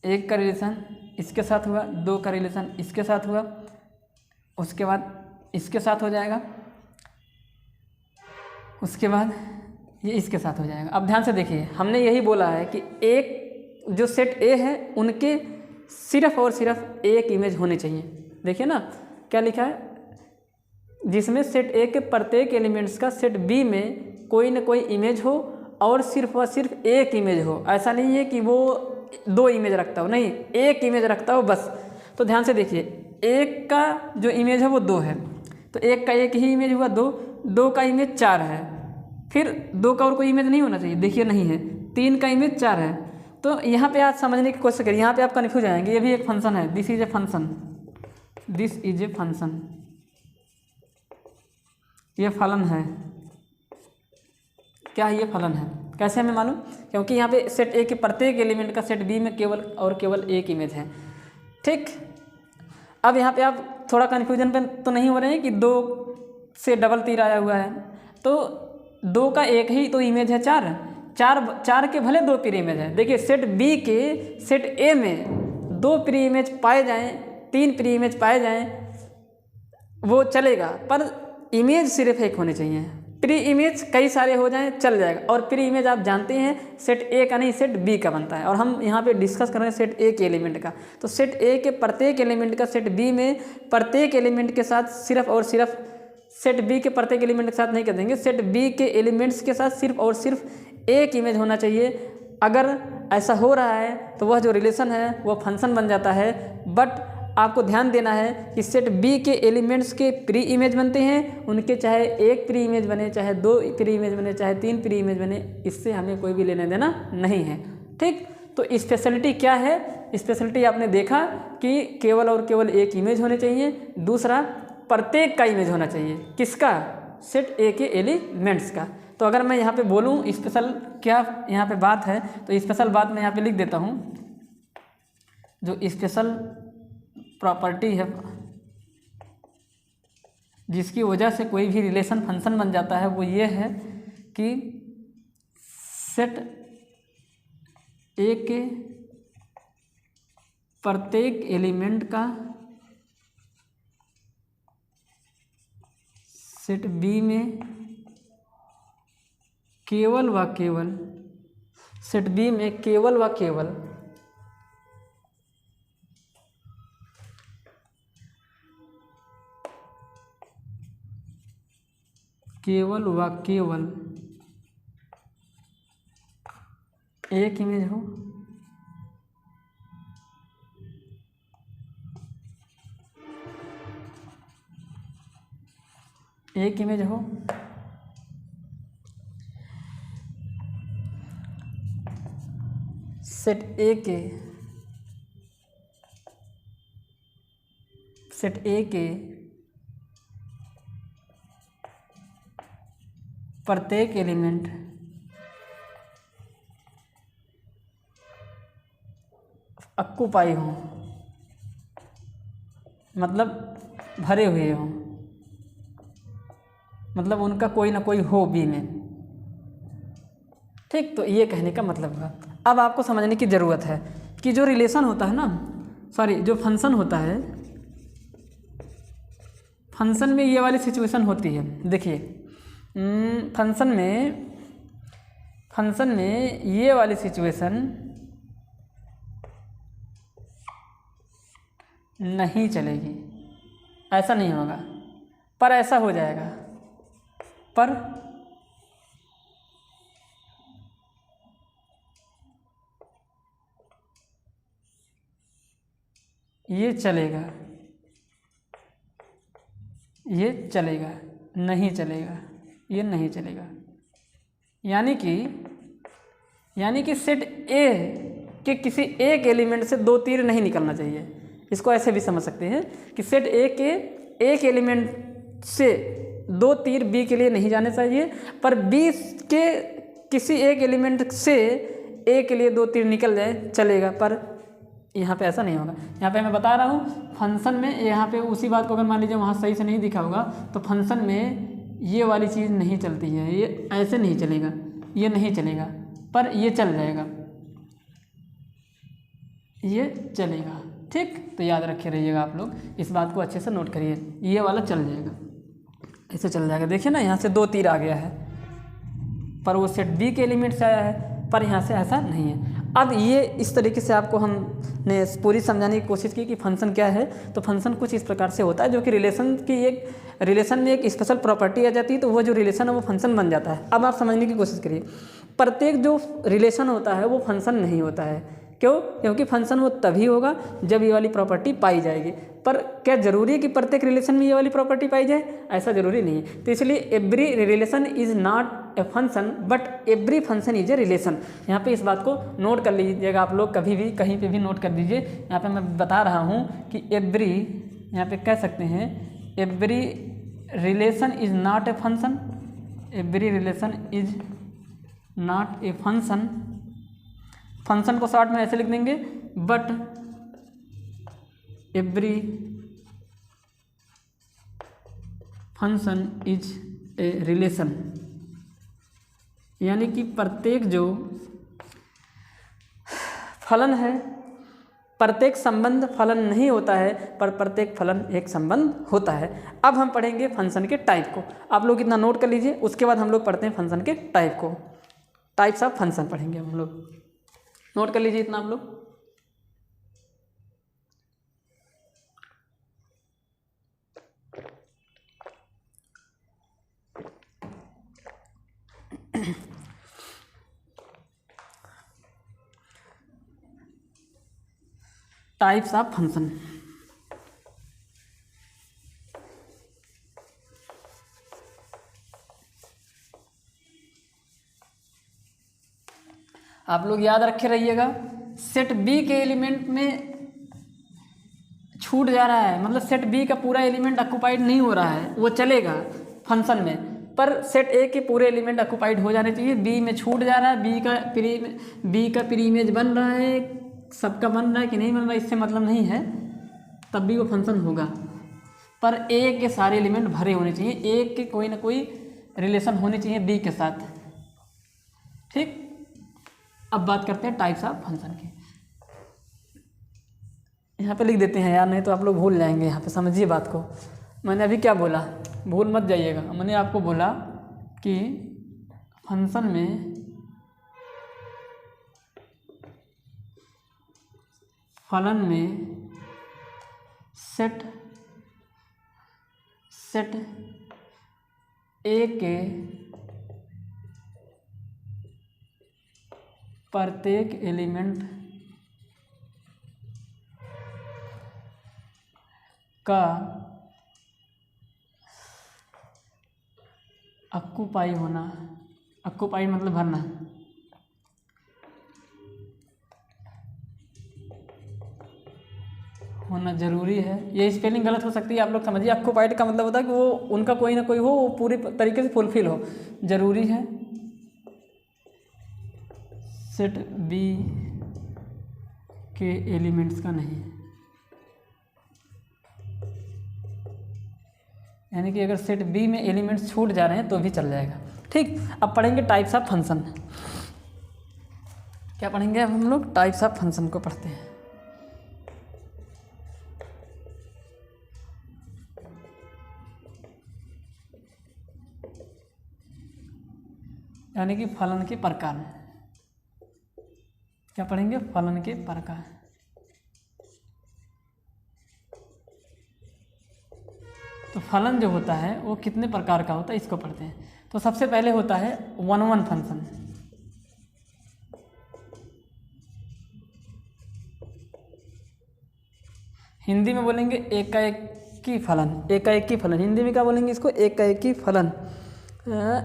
एक का रिलेशन इसके साथ हुआ, 2 का रिलेशन इसके साथ हुआ, उसके बाद इसके साथ हो जाएगा, उसके बाद ये इसके साथ हो जाएगा। अब ध्यान से देखिए, हमने यही बोला है कि एक जो सेट ए है उनके सिर्फ और सिर्फ एक इमेज होने चाहिए। देखिए ना क्या लिखा है, जिसमें सेट ए के प्रत्येक एलिमेंट्स का सेट बी में कोई ना कोई इमेज हो और सिर्फ व सिर्फ एक इमेज हो। ऐसा नहीं है कि वो 2 इमेज रखता हो, नहीं, एक इमेज रखता हो बस। तो ध्यान से देखिए, एक का जो इमेज है वो 2 है, तो एक का एक ही इमेज हुआ 2 का इमेज 4 है, फिर 2 का और कोई इमेज नहीं होना चाहिए, देखिए नहीं है, 3 का इमेज 4 है। तो यहाँ पे आप समझने की कोशिश करिए, यहाँ पे आप कन्फ्यूज जाएंगे। ये भी एक फंक्शन है, this is a function, this is a function, ये फलन है। क्या है ये फलन है? कैसे हमें मालूम? क्योंकि यहाँ पे सेट ए के प्रत्येक एलिमेंट का सेट बी में केवल और केवल एक इमेज है। ठीक, अब यहाँ पे आप थोड़ा कन्फ्यूजन पे तो नहीं हो रहे हैं कि 2 से डबल तीर आया हुआ है, तो 2 का एक ही तो इमेज है 4 के भले 2 प्री इमेज है। देखिए सेट बी के सेट ए में 2 प्री इमेज पाए जाएँ, 3 प्री इमेज पाए जाएँ वो चलेगा, पर इमेज सिर्फ एक होने चाहिए। प्री इमेज कई सारे हो जाएं चल जाएगा, और प्री इमेज आप जानते हैं सेट ए का नहीं सेट बी का बनता है, और हम यहाँ पे डिस्कस कर रहे हैं सेट ए के एलिमेंट का। तो सेट ए के प्रत्येक एलिमेंट का सेट बी में प्रत्येक एलिमेंट के साथ सिर्फ और सिर्फ, सेट बी के प्रत्येक एलिमेंट के साथ नहीं कर देंगे, सेट बी के एलिमेंट्स के साथ सिर्फ और सिर्फ एक इमेज होना चाहिए। अगर ऐसा हो रहा है तो वह जो रिलेशन है वो फंक्शन बन जाता है। बट आपको ध्यान देना है कि सेट बी के एलिमेंट्स के प्री इमेज बनते हैं, उनके चाहे एक प्री इमेज बने, चाहे 2 प्री इमेज बने, चाहे 3 प्री इमेज बने, इससे हमें कोई भी लेना देना नहीं है। ठीक, तो स्पेशलिटी क्या है? स्पेशलिटी आपने देखा कि केवल और केवल एक इमेज होने चाहिए, दूसरा प्रत्येक का इमेज होना चाहिए। किसका? सेट ए के एलिमेंट्स का। तो अगर मैं यहाँ पे बोलूँ स्पेशल क्या यहाँ पे बात है, तो स्पेशल बात मैं यहाँ पे लिख देता हूँ। जो स्पेशल प्रॉपर्टी है जिसकी वजह से कोई भी रिलेशन फंक्शन बन जाता है, वो ये है कि सेट ए के प्रत्येक एलिमेंट का सेट बी में केवल व केवल, सेट बी में केवल व केवल एक इमेज हो, एक इमेज हो, सेट ए के प्रत्येक एलिमेंट ऑक्युपाई हों, मतलब भरे हुए हों, मतलब उनका कोई ना कोई हो बी में। ठीक, तो ये कहने का मतलब हुआ। अब आपको समझने की ज़रूरत है कि जो रिलेशन होता है ना, जो फंक्शन होता है, फंक्शन में ये वाली सिचुएशन होती है। देखिए फंक्शन में ये वाली सिचुएशन नहीं चलेगी, ऐसा नहीं होगा, पर ऐसा हो जाएगा, पर ये चलेगा, ये चलेगा, नहीं चलेगा, ये नहीं चलेगा। यानी कि सेट ए के किसी एक एलिमेंट से दो तीर नहीं निकलना चाहिए। इसको ऐसे भी समझ सकते हैं कि सेट ए के एक एलिमेंट से दो तीर बी के लिए नहीं जाने चाहिए, पर बी के किसी एक एलिमेंट से ए के लिए दो तीर निकल जाए चलेगा, पर यहाँ पे ऐसा नहीं होगा। यहाँ पे मैं बता रहा हूँ फंक्शन में, यहाँ पे उसी बात को अगर मान लीजिए वहाँ सही से नहीं दिखा होगा तो फंक्शन में ये वाली चीज़ नहीं चलती है, ये ऐसे नहीं चलेगा, ये नहीं चलेगा, पर ये चल जाएगा, ये चलेगा। ठीक, तो याद रखे रहिएगा आप लोग, इस बात को अच्छे से नोट करिए, ये वाला चल जाएगा, ऐसे चल जाएगा। देखिए ना, यहाँ से दो तीर आ गया है, पर वो सेट बी के एलिमेंट से आया है, पर यहाँ से ऐसा नहीं है। अब ये इस तरीके से आपको हमने पूरी समझाने की कोशिश की कि फंक्शन क्या है। तो फंक्शन कुछ इस प्रकार से होता है, जो कि रिलेशन में एक स्पेशल प्रॉपर्टी आ जाती है, तो वो जो रिलेशन है वो फंक्शन बन जाता है। अब आप समझने की कोशिश करिए, प्रत्येक जो रिलेशन होता है वो फंक्शन नहीं होता है। क्यों? क्योंकि फंक्शन वो तभी होगा जब ये वाली प्रॉपर्टी पाई जाएगी। पर क्या ज़रूरी है कि प्रत्येक रिलेशन में ये वाली प्रॉपर्टी पाई जाए? ऐसा ज़रूरी नहीं है। तो इसलिए every relation is not a function but every function is a relation. यहाँ पे इस बात को नोट कर लीजिएगा आप लोग, कभी भी कहीं पे भी नोट कर दीजिए। यहाँ पे मैं बता रहा हूँ कि एवरी, यहाँ पे कह सकते हैं every relation is not a function, every relation is not a function. Function को शॉर्ट में ऐसे लिख देंगे, but every function is a relation. यानी कि प्रत्येक जो फलन है, प्रत्येक संबंध फलन नहीं होता है, पर प्रत्येक फलन एक संबंध होता है। अब हम पढ़ेंगे फंक्शन के टाइप को। आप लोग इतना नोट कर लीजिए, उसके बाद हम लोग पढ़ते हैं फंक्शन के टाइप को। टाइप्स ऑफ फंक्शन पढ़ेंगे हम लोग, नोट कर लीजिए इतना आप लोग। Types of function. आप लोग याद रखे रहिएगा, सेट बी के एलिमेंट में छूट जा रहा है, मतलब सेट बी का पूरा एलिमेंट ऑक्युपाइड नहीं हो रहा है, वो चलेगा फंक्शन में, पर सेट ए के पूरे एलिमेंट ऑक्युपाइड हो जाने चाहिए। बी में छूट जा रहा है, बी का प्री इमेज बन रहा है, सबका बन रहा है कि नहीं बन रहा है इससे मतलब नहीं है, तब भी वो फंक्शन होगा। पर ए के सारे एलिमेंट भरे होने चाहिए, ए के कोई ना कोई रिलेशन होने चाहिए बी के साथ। ठीक, अब बात करते हैं टाइप्स ऑफ फंक्शन की। यहाँ पे लिख देते हैं यार, नहीं तो आप लोग भूल जाएंगे। यहाँ पे समझिए बात को, मैंने अभी क्या बोला, भूल मत जाइएगा। मैंने आपको बोला कि फंक्शन में फलन में सेट ए के प्रत्येक एलिमेंट का ऑक्युपाई होना, ऑक्युपाई मतलब भरना, होना जरूरी है। ये स्पेलिंग गलत हो सकती है, आप लोग समझिए। ऑक्युपाइड का मतलब होता है कि वो उनका कोई ना कोई हो, वो पूरी तरीके से फुलफिल हो, जरूरी है। सेट बी के एलिमेंट्स का नहीं, यानी कि अगर सेट बी में एलिमेंट्स छूट जा रहे हैं तो भी चल जाएगा। ठीक, अब पढ़ेंगे टाइप्स ऑफ फंक्शन। क्या पढ़ेंगे अब हम लोग? टाइप्स ऑफ फंक्शन को पढ़ते हैं। यानी कि फलन के प्रकार। क्या पढ़ेंगे? फलन के प्रकार। तो फलन जो होता है वो कितने प्रकार का होता है इसको पढ़ते हैं। तो सबसे पहले होता है 1-1 फंक्शन। हिंदी में बोलेंगे एकाएकी फलन, एकाएकी फलन हिंदी में क्या बोलेंगे इसको, एकाएकी फलन।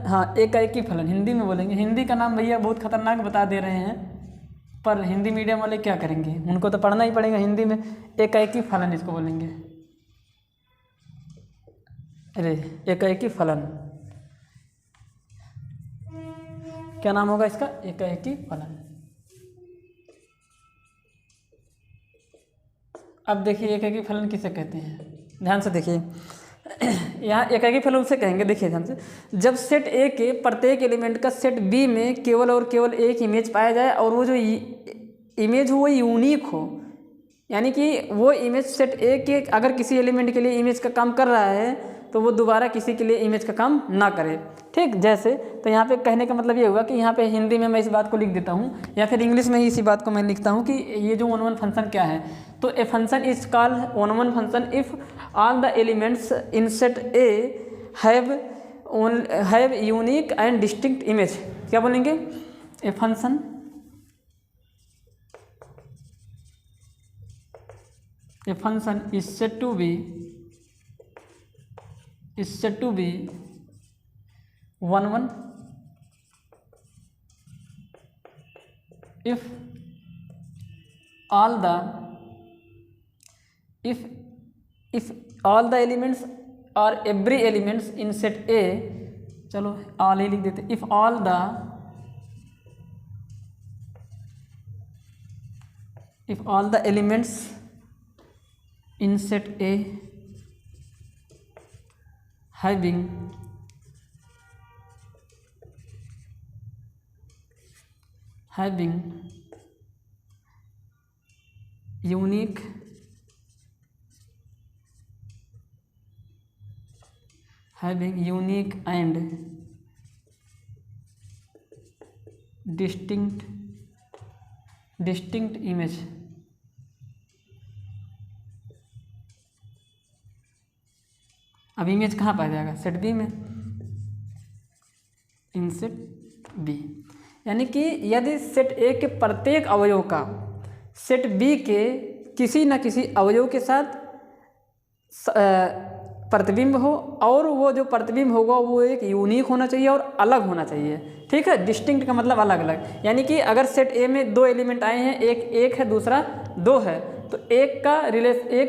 हाँ, एकाएकी फलन हिंदी में बोलेंगे। हिंदी का नाम भैया बहुत खतरनाक बता दे रहे हैं, पर हिंदी मीडियम वाले क्या करेंगे, उनको तो पढ़ना ही पड़ेगा हिंदी में। एकाएकी फलन इसको बोलेंगे, अरे एकाएकी फलन, क्या नाम होगा इसका, एकाएकी फलन। अब देखिए एकाएकी फलन किसे कहते हैं, ध्यान से देखिए। यहाँ एकाएकी फलन उसे कहेंगे, देखिए ध्यान से, जब सेट ए के प्रत्येक एलिमेंट का सेट बी में केवल और केवल एक इमेज पाया जाए और वो जो इमेज हो वो यूनिक हो, यानी कि वो इमेज सेट ए के अगर किसी एलिमेंट के लिए इमेज का काम कर रहा है तो वो दोबारा किसी के लिए इमेज का काम ना करे। ठीक, जैसे तो यहाँ पे कहने का मतलब ये हुआ कि यहाँ पे हिंदी में मैं इस बात को लिख देता हूँ या फिर इंग्लिश में ही इसी बात को मैं लिखता हूँ कि ये जो 1-1 फंक्शन क्या है। तो ए function is called 1-1 function if all the elements in set A have unique and distinct image. क्या बोलेंगे, a function is said to be 1-1 if all the elements or every elements in set A, चलो all ही लिख देते, if all the elements in set A having unique and distinct image, अब image कहाँ पाया जाएगा, set B में, इन set B. यानी कि यदि सेट ए के प्रत्येक अवयव का सेट बी के किसी न किसी अवयव के साथ प्रतिबिंब हो और वो जो प्रतिबिंब होगा वो एक यूनिक होना चाहिए और अलग होना चाहिए। ठीक है, डिस्टिंक्ट का मतलब अलग अलग, यानी कि अगर सेट ए में 2 एलिमेंट आए हैं, एक है दूसरा 2 है, तो एक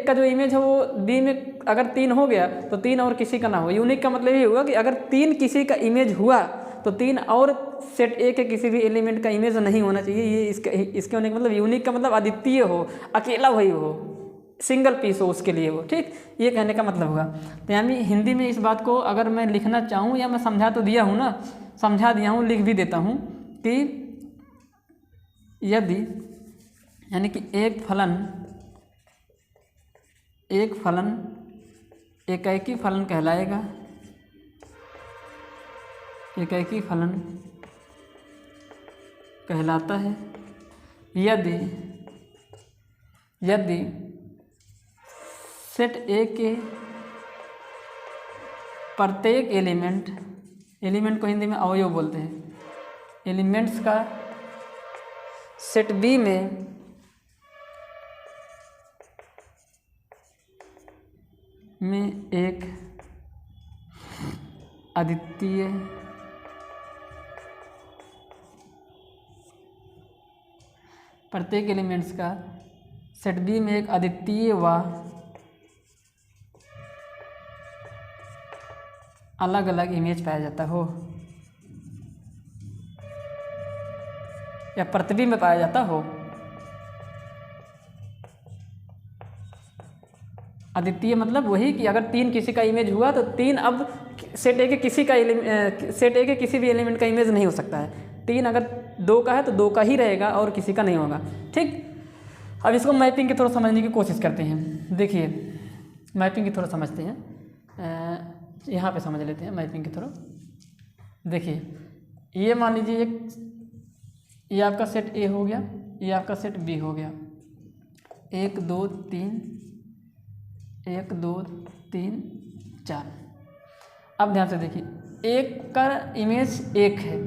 का जो इमेज है वो बी में अगर 3 हो गया तो 3 और किसी का ना हो। यूनिक का मतलब ये हुआ कि अगर 3 किसी का इमेज हुआ तो 3 और सेट ए के किसी भी एलिमेंट का इमेज नहीं होना चाहिए। ये इसके होने का मतलब, यूनिक का मतलब अद्वितीय हो, अकेला वही हो, सिंगल पीस हो उसके लिए वो। ठीक, ये कहने का मतलब होगा। तो यानी हिंदी में इस बात को अगर मैं लिखना चाहूँ, या मैं समझा तो दिया हूँ ना, समझा दिया हूँ, लिख भी देता हूँ कि यदि, यानी कि एक फलन एकाएकी फलन कहलाएगा, एकाएकी फलन कहलाता है यदि सेट ए के प्रत्येक एलिमेंट को हिंदी में अवयव बोलते हैं, एलिमेंट्स का सेट बी में एक अद्वितीय प्रत्येक एलिमेंट्स का सेट बी में एक अद्वितीय व अलग अलग इमेज पाया जाता हो या प्रतिबिंब में पाया जाता हो। अद्वितीय मतलब वही कि अगर 3 किसी का इमेज हुआ तो 3 अब सेट ए के किसी भी एलिमेंट का इमेज नहीं हो सकता है। 3 अगर 2 का है तो 2 का ही रहेगा और किसी का नहीं होगा। ठीक, अब इसको मैपिंग के थोड़ा समझने की कोशिश करते हैं। देखिए मैपिंग की थोड़ा समझते हैं, यहाँ पे समझ लेते हैं मैपिंग की थोड़ा। देखिए ये मान लीजिए ये आपका सेट ए हो गया, ये आपका सेट बी हो गया, 1 2 3 4। अब ध्यान से देखिए, 1 का इमेज 1 है,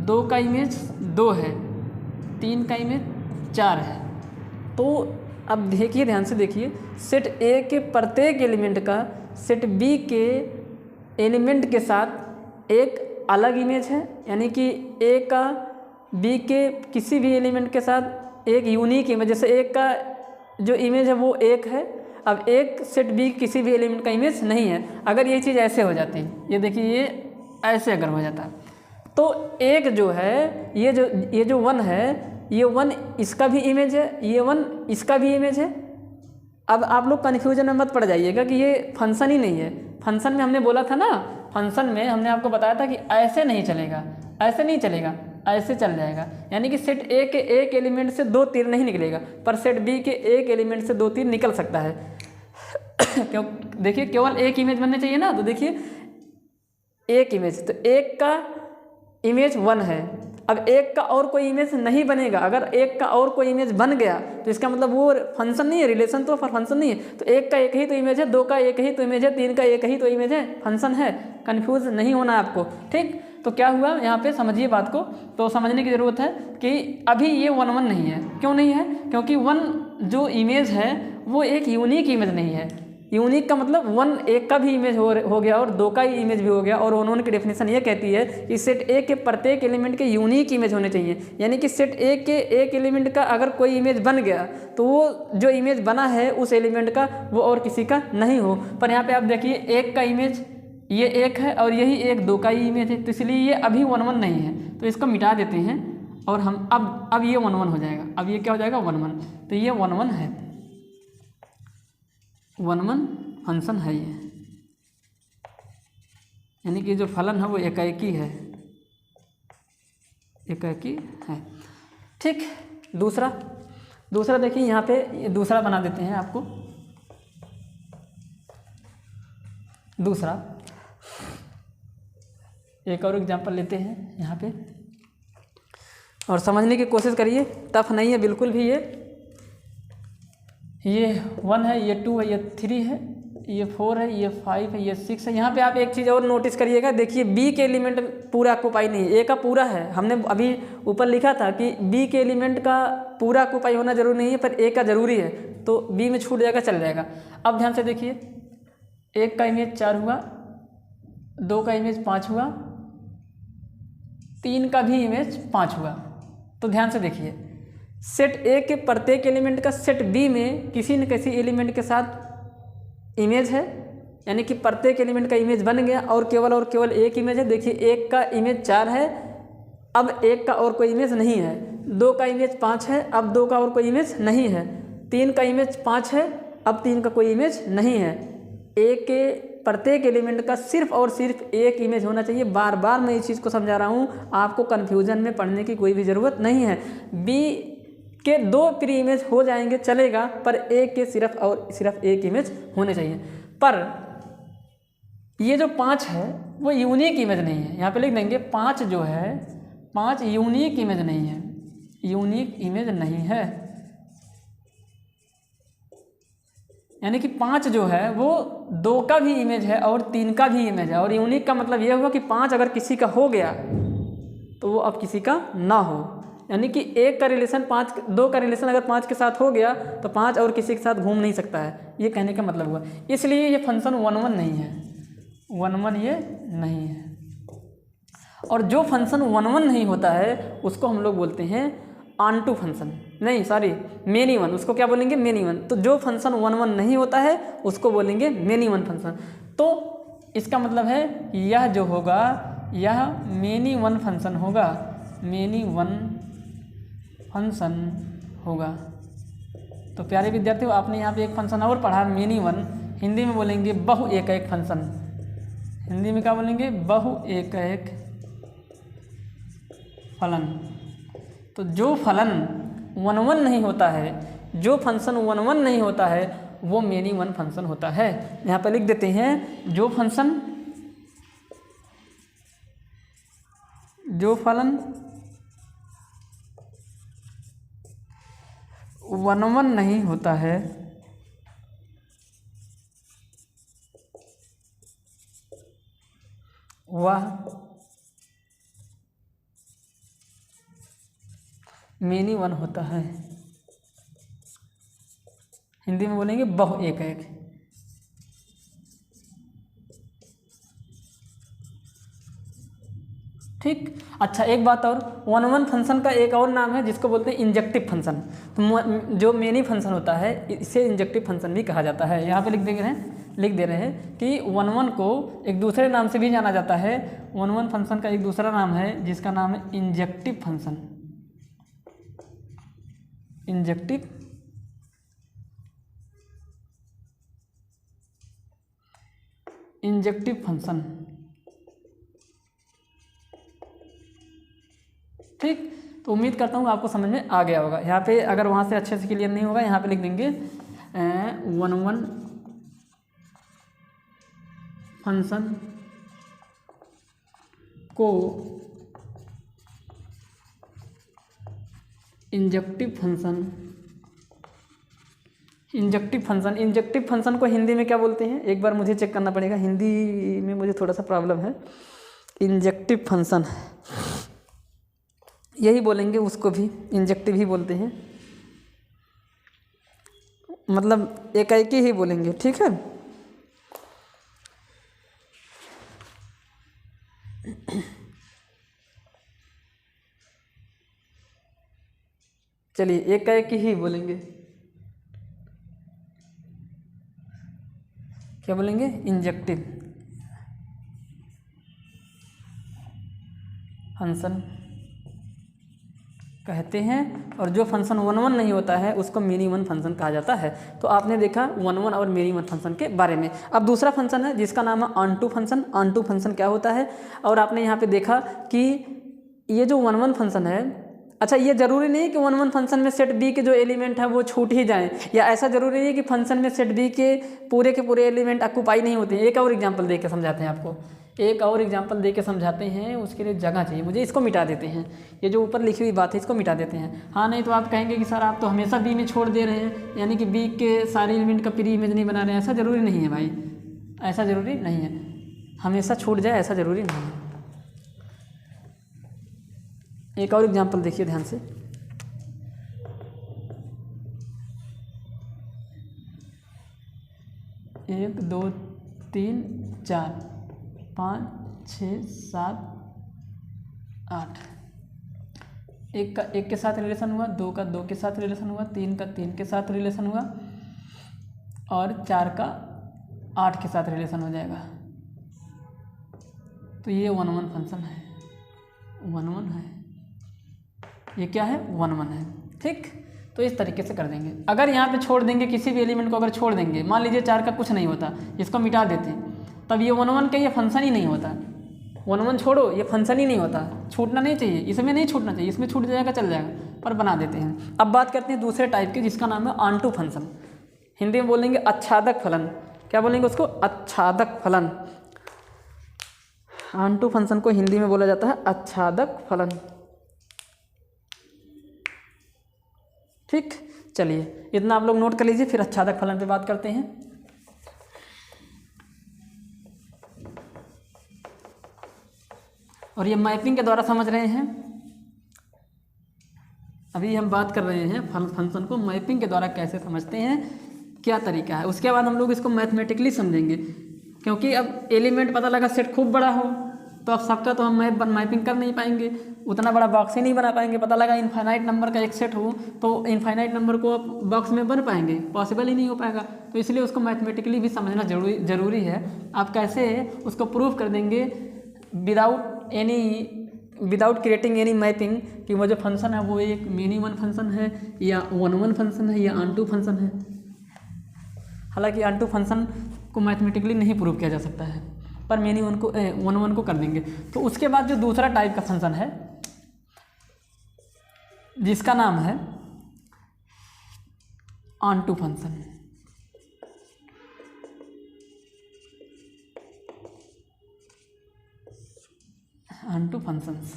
2 का इमेज 2 है, 3 का इमेज 4 है। तो अब देखिए, ध्यान से देखिए, सेट ए के प्रत्येक एलिमेंट का सेट बी के एलिमेंट के साथ एक अलग इमेज है, यानी कि ए का बी के किसी भी एलिमेंट के साथ एक यूनिक इमेज, जैसे एक का जो इमेज है वो 1 है, अब एक सेट बी किसी भी एलिमेंट का इमेज नहीं है। अगर ये चीज़ ऐसे हो जाती, ये देखिए, ये ऐसे अगर हो जाता तो एक जो है, ये जो 1 है, ये 1 इसका भी इमेज है, ये 1 इसका भी इमेज है। अब आप लोग कन्फ्यूजन में मत पड़ जाइएगा कि ये फंक्शन ही नहीं है। फंक्शन में हमने बोला था ना, फंक्शन में हमने आपको बताया था कि ऐसे नहीं चलेगा, ऐसे नहीं चलेगा, ऐसे चल जाएगा। यानी कि सेट ए के एक एलिमेंट से 2 तीर नहीं निकलेगा, पर सेट बी के एक एलिमेंट से 2 तीर निकल सकता है। क्यों? देखिए, केवल एक इमेज बनने चाहिए ना, तो देखिए एक इमेज, तो एक का इमेज 1 है। अब एक का और कोई इमेज नहीं बनेगा। अगर एक का और कोई इमेज बन गया तो इसका मतलब वो फंक्शन नहीं है, रिलेशन तो फंक्शन नहीं है। तो एक का एक ही तो इमेज है, 2 का एक ही तो इमेज है, 3 का एक ही तो इमेज है, फंक्शन है। कन्फ्यूज नहीं होना आपको, ठीक। तो क्या हुआ यहाँ पे, समझिए बात को, तो समझने की ज़रूरत है कि अभी ये 1 1 नहीं है। क्यों नहीं है? क्योंकि 1 जो इमेज है वो एक यूनिक इमेज नहीं है। यूनिक का मतलब 1 एक का भी इमेज हो गया और 2 का ही इमेज भी हो गया। और उन्होंने की डेफिनेशन ये कहती है कि सेट ए के प्रत्येक एलिमेंट के यूनिक इमेज होने चाहिए। यानी कि सेट ए के एक एलिमेंट का अगर कोई इमेज बन गया तो वो जो इमेज बना है उस एलिमेंट का वो और किसी का नहीं हो। पर यहाँ पे आप देखिए, एक का इमेज ये 1 है और यही एक 2 का ही इमेज है, तो इसलिए ये अभी 1 1 नहीं है। तो इसको मिटा देते हैं और हम अब ये 1 1 हो जाएगा। अब ये क्या हो जाएगा, 1 1। तो ये 1 1 है, 1 1 फंक्शन है ये, यानी कि जो फलन है वो एकाएकी है, एकाएकी है, ठीक। दूसरा देखिए, यहाँ पे दूसरा बना देते हैं आपको। दूसरा एक और एग्जांपल लेते हैं यहाँ पे और समझने की कोशिश करिए। टफ नहीं है बिल्कुल भी। ये 1 है, ये 2 है, ये 3 है, ये 4 है, ये 5 है, ये 6 है। यहाँ पे आप एक चीज़ और नोटिस करिएगा, देखिए बी के एलिमेंट पूरा ऑक्यूपाई नहीं है, ए का पूरा है। हमने अभी ऊपर लिखा था कि बी के एलिमेंट का पूरा ऑक्यूपाई होना जरूरी नहीं है, पर ए का जरूरी है, तो बी में छूट जाएगा, चल जाएगा। अब ध्यान से देखिए, 1 का इमेज 4 हुआ, 2 का इमेज 5 हुआ, 3 का भी इमेज 5 हुआ। तो ध्यान से देखिए, सेट ए के प्रत्येक एलिमेंट का सेट बी में किसी न किसी एलिमेंट के साथ इमेज है, यानी कि प्रत्येक एलिमेंट का इमेज बन गया और केवल एक इमेज है। देखिए, 1 का इमेज 4 है, अब 1 का और कोई इमेज नहीं है। 2 का इमेज 5 है, अब 2 का और कोई इमेज नहीं है। 3 का इमेज 5 है, अब 3 का कोई इमेज नहीं है। ए के प्रत्येक एलिमेंट का सिर्फ और सिर्फ एक इमेज होना चाहिए। बार बार मैं इस चीज़ को समझा रहा हूँ, आपको कन्फ्यूजन में पड़ने की कोई भी ज़रूरत नहीं है। बी के 2 प्री इमेज हो जाएंगे चलेगा, पर ए के सिर्फ और सिर्फ एक इमेज होने चाहिए। पर ये जो 5 है वो यूनिक इमेज नहीं है। यहाँ पे लिख देंगे 5 जो है, 5 यूनिक इमेज नहीं है, यूनिक इमेज नहीं है। यानी कि 5 जो है वो 2 का भी इमेज है और 3 का भी इमेज है। और यूनिक का मतलब ये हुआ कि 5 अगर किसी का हो गया तो वो अब किसी का ना हो। यानी कि 1 का रिलेशन 2 का रिलेशन अगर 5 के साथ हो गया तो 5 और किसी के साथ घूम नहीं सकता है, ये कहने का मतलब हुआ। इसलिए ये फंक्शन 1 1 नहीं है, 1 1 ये नहीं है। और जो फंक्शन 1 1 नहीं होता है उसको हम लोग बोलते हैं ऑनटू फंक्शन, नहीं सॉरी मेनी वन। उसको क्या बोलेंगे, मेनी वन। तो जो फंक्शन 1 1 नहीं होता है उसको बोलेंगे मेनी वन फंक्शन। तो इसका मतलब है यह जो होगा यह मेनी वन फंक्शन होगा, मेनी वन फंक्शन होगा। तो प्यारे विद्यार्थियों, आपने यहाँ पे एक फंक्शन और पढ़ा, मेनी वन। हिंदी में बोलेंगे बहु एकैक फंक्शन। हिंदी में क्या बोलेंगे, बहु एकैक फलन। तो जो फलन 1 1 नहीं होता है, जो फंक्शन 1 1 नहीं होता है वो मेनी वन फंक्शन होता है। यहाँ पर लिख देते हैं, जो फलन 1 1 नहीं होता है मेनी वन होता है, हिंदी में बोलेंगे बहु एक एक। ठीक। अच्छा एक बात और, वन वन फंक्शन का एक और नाम है जिसको बोलते हैं इंजेक्टिव फंक्शन। तो जो मेनी फंक्शन होता है इसे इंजेक्टिव फंक्शन भी कहा जाता है। यहाँ पे लिख दे रहे हैं कि वन वन को एक दूसरे नाम से भी जाना जाता है। वन वन फंक्शन का एक दूसरा नाम है जिसका नाम है इंजेक्टिव फंक्शन। Injective function. ठीक। तो उम्मीद करता हूँ आपको समझ में आ गया होगा। यहाँ पे अगर वहाँ से अच्छे से क्लियर नहीं होगा, यहाँ पे लिख देंगे वन वन फंक्शन को इंजेक्टिव फंक्शन को हिंदी में क्या बोलते हैं, एक बार मुझे चेक करना पड़ेगा, हिंदी में मुझे थोड़ा सा प्रॉब्लम है। इंजेक्टिव फंक्शन यही बोलेंगे, उसको भी इंजेक्टिव ही बोलते हैं, मतलब एकाएकी ही बोलेंगे। ठीक है। चलिए एकाएकी ही बोलेंगे। क्या बोलेंगे, इंजेक्टिव फंक्शन कहते हैं। और जो फंक्शन वन वन नहीं होता है उसको मेनी वन फंक्शन कहा जाता है। तो आपने देखा वन वन और मेनी वन फंक्शन के बारे में। अब दूसरा फंक्शन है जिसका नाम है onto function. Onto function क्या होता है, और आपने यहाँ पे देखा कि ये जो वन वन फंक्शन है, अच्छा ये जरूरी नहीं है कि वन वन फंक्शन में सेट बी के जो एलिमेंट है वो छूट ही जाएं, या ऐसा जरूरी नहीं है कि फंक्शन में सेट बी के पूरे एलिमेंट ऑक्यूपाई नहीं होते हैं। एक और एग्जांपल दे के समझाते हैं आपको, समझाते हैं। उसके लिए जगह चाहिए मुझे, इसको मिटा देते हैं। ये जो ऊपर लिखी हुई बात है इसको मिटा देते हैं। हाँ नहीं तो आप कहेंगे कि सर आप तो हमेशा बी में छोड़ दे रहे हैं, यानी कि बी के सारे एलिमेंट का प्री इमेज नहीं बना रहे हैं। ऐसा ज़रूरी नहीं है भाई, ऐसा ज़रूरी नहीं है, हमेशा छूट जाए ऐसा ज़रूरी नहीं है। एक और एग्जांपल देखिए ध्यान से, एक दो तीन चार पाँच छः सात आठ, एक के साथ रिलेशन हुआ, दो का दो के साथ रिलेशन हुआ, तीन का तीन के साथ रिलेशन हुआ, और चार का आठ के साथ रिलेशन हो जाएगा। तो ये वन वन फंक्शन है, वन वन है, ये क्या है, वन वन है। ठीक। तो इस तरीके से कर देंगे। अगर यहाँ पे छोड़ देंगे किसी भी एलिमेंट को, अगर छोड़ देंगे, मान लीजिए चार का कुछ नहीं होता, इसको मिटा देते हैं, तब ये वन वन का ये फंक्शन ही नहीं होता। वन वन छोड़ो, ये फंक्शन ही नहीं होता, छूटना नहीं चाहिए, इसमें नहीं छूटना चाहिए, इसमें छूट जाएगा चल जाएगा, पर बना देते हैं। अब बात करते हैं दूसरे टाइप की जिसका नाम है ऑन टू फंक्शन। हिंदी में बोलेंगे आच्छादक फलन। क्या बोलेंगे उसको, आच्छादक फलन। ऑन टू फंक्शन को हिंदी में बोला जाता है आच्छादक फलन। ठीक। चलिए इतना आप लोग नोट कर लीजिए, फिर आच्छादक फलन पे बात करते हैं। और ये मैपिंग के द्वारा समझ रहे हैं, अभी हम बात कर रहे हैं फंक्शन को मैपिंग के द्वारा कैसे समझते हैं, क्या तरीका है। उसके बाद हम लोग इसको मैथमेटिकली समझेंगे, क्योंकि अब एलिमेंट पता लगा सेट खूब बड़ा हो तो अब सबका तो हम मैपिंग कर नहीं पाएंगे, उतना बड़ा बॉक्स ही नहीं बना पाएंगे। पता लगा इनफाइनाइट नंबर का एक सेट हो तो इनफाइनाइट नंबर को बॉक्स में बन पाएंगे, पॉसिबल ही नहीं हो पाएगा। तो इसलिए उसको मैथमेटिकली भी समझना जरूरी है। आप कैसे उसको प्रूव कर देंगे विदाउट क्रिएटिंग एनी मैपिंग, कि वो जो फंक्शन है वो एक मेनी वन फंक्शन है या वन वन फंक्शन है या ऑन टू फंक्शन है। हालांकि ऑन टू फंक्शन को मैथमेटिकली नहीं प्रूव किया जा सकता है, पर मेनी वन को वन वन को कर देंगे। तो उसके बाद जो दूसरा टाइप का फंक्शन है जिसका नाम है onto function. Onto functions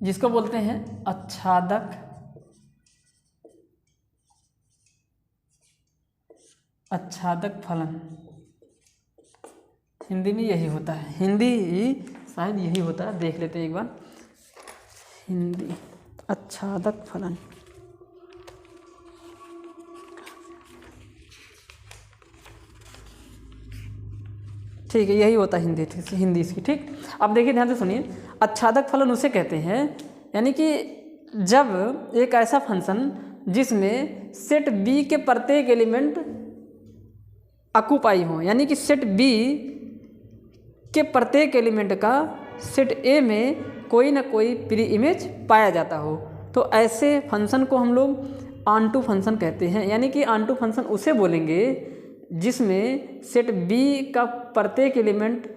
जिसको बोलते हैं आच्छादक फलन। हिंदी में यही होता है, हिंदी शायद यही होता है, देख लेते हैं एक बार। हिंदी आच्छादक फलन। ठीक है, यही होता है हिंदी, ठीक है, हिंदी इसकी। ठीक, अब देखिए ध्यान से सुनिए, आच्छादक फलन उसे कहते हैं यानी कि जब एक ऐसा फंक्शन जिसमें सेट बी के प्रत्येक एलिमेंट ऑक्यूपाई हो, यानी कि सेट बी के प्रत्येक एलिमेंट का सेट ए में कोई ना कोई प्री इमेज पाया जाता हो, तो ऐसे फंक्शन को हम लोग ऑनटू फंक्शन कहते हैं। यानी कि ऑनटू फंक्शन उसे बोलेंगे जिसमें सेट बी का प्रत्येक एलिमेंट,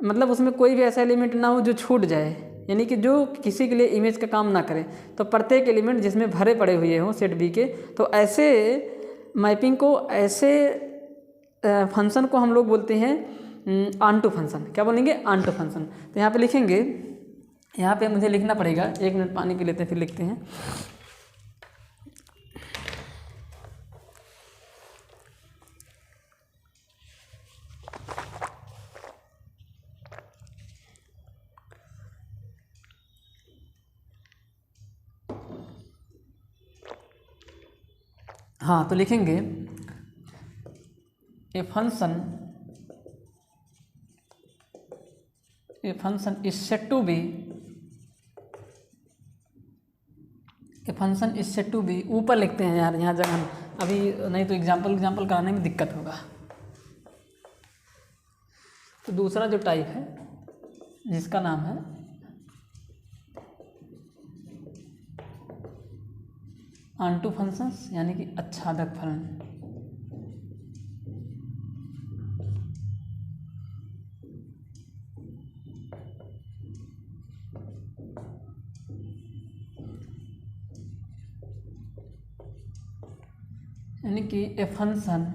मतलब उसमें कोई भी ऐसा एलिमेंट ना हो जो छूट जाए, यानी कि जो किसी के लिए इमेज का काम ना करे, तो प्रत्येक एलिमेंट जिसमें भरे पड़े हुए हों सेट बी के, तो ऐसे मैपिंग को, ऐसे फंक्शन को हम लोग बोलते हैं ऑनटू फंक्शन। क्या बोलेंगे? Onto function. तो यहाँ पे लिखेंगे, यहाँ पे मुझे लिखना पड़ेगा, 1 मिनट पानी पी लेते हैं फिर लिखते हैं। हाँ, तो लिखेंगे a function is set to be, a function is set to be, ऊपर लिखते हैं यार, यहाँ जगह अभी नहीं तो एग्जाम्पल कराने में दिक्कत होगा। तो दूसरा जो टाइप है जिसका नाम है ऑनटू फंक्शंस, यानी कि आच्छादक फलन। यानी कि a function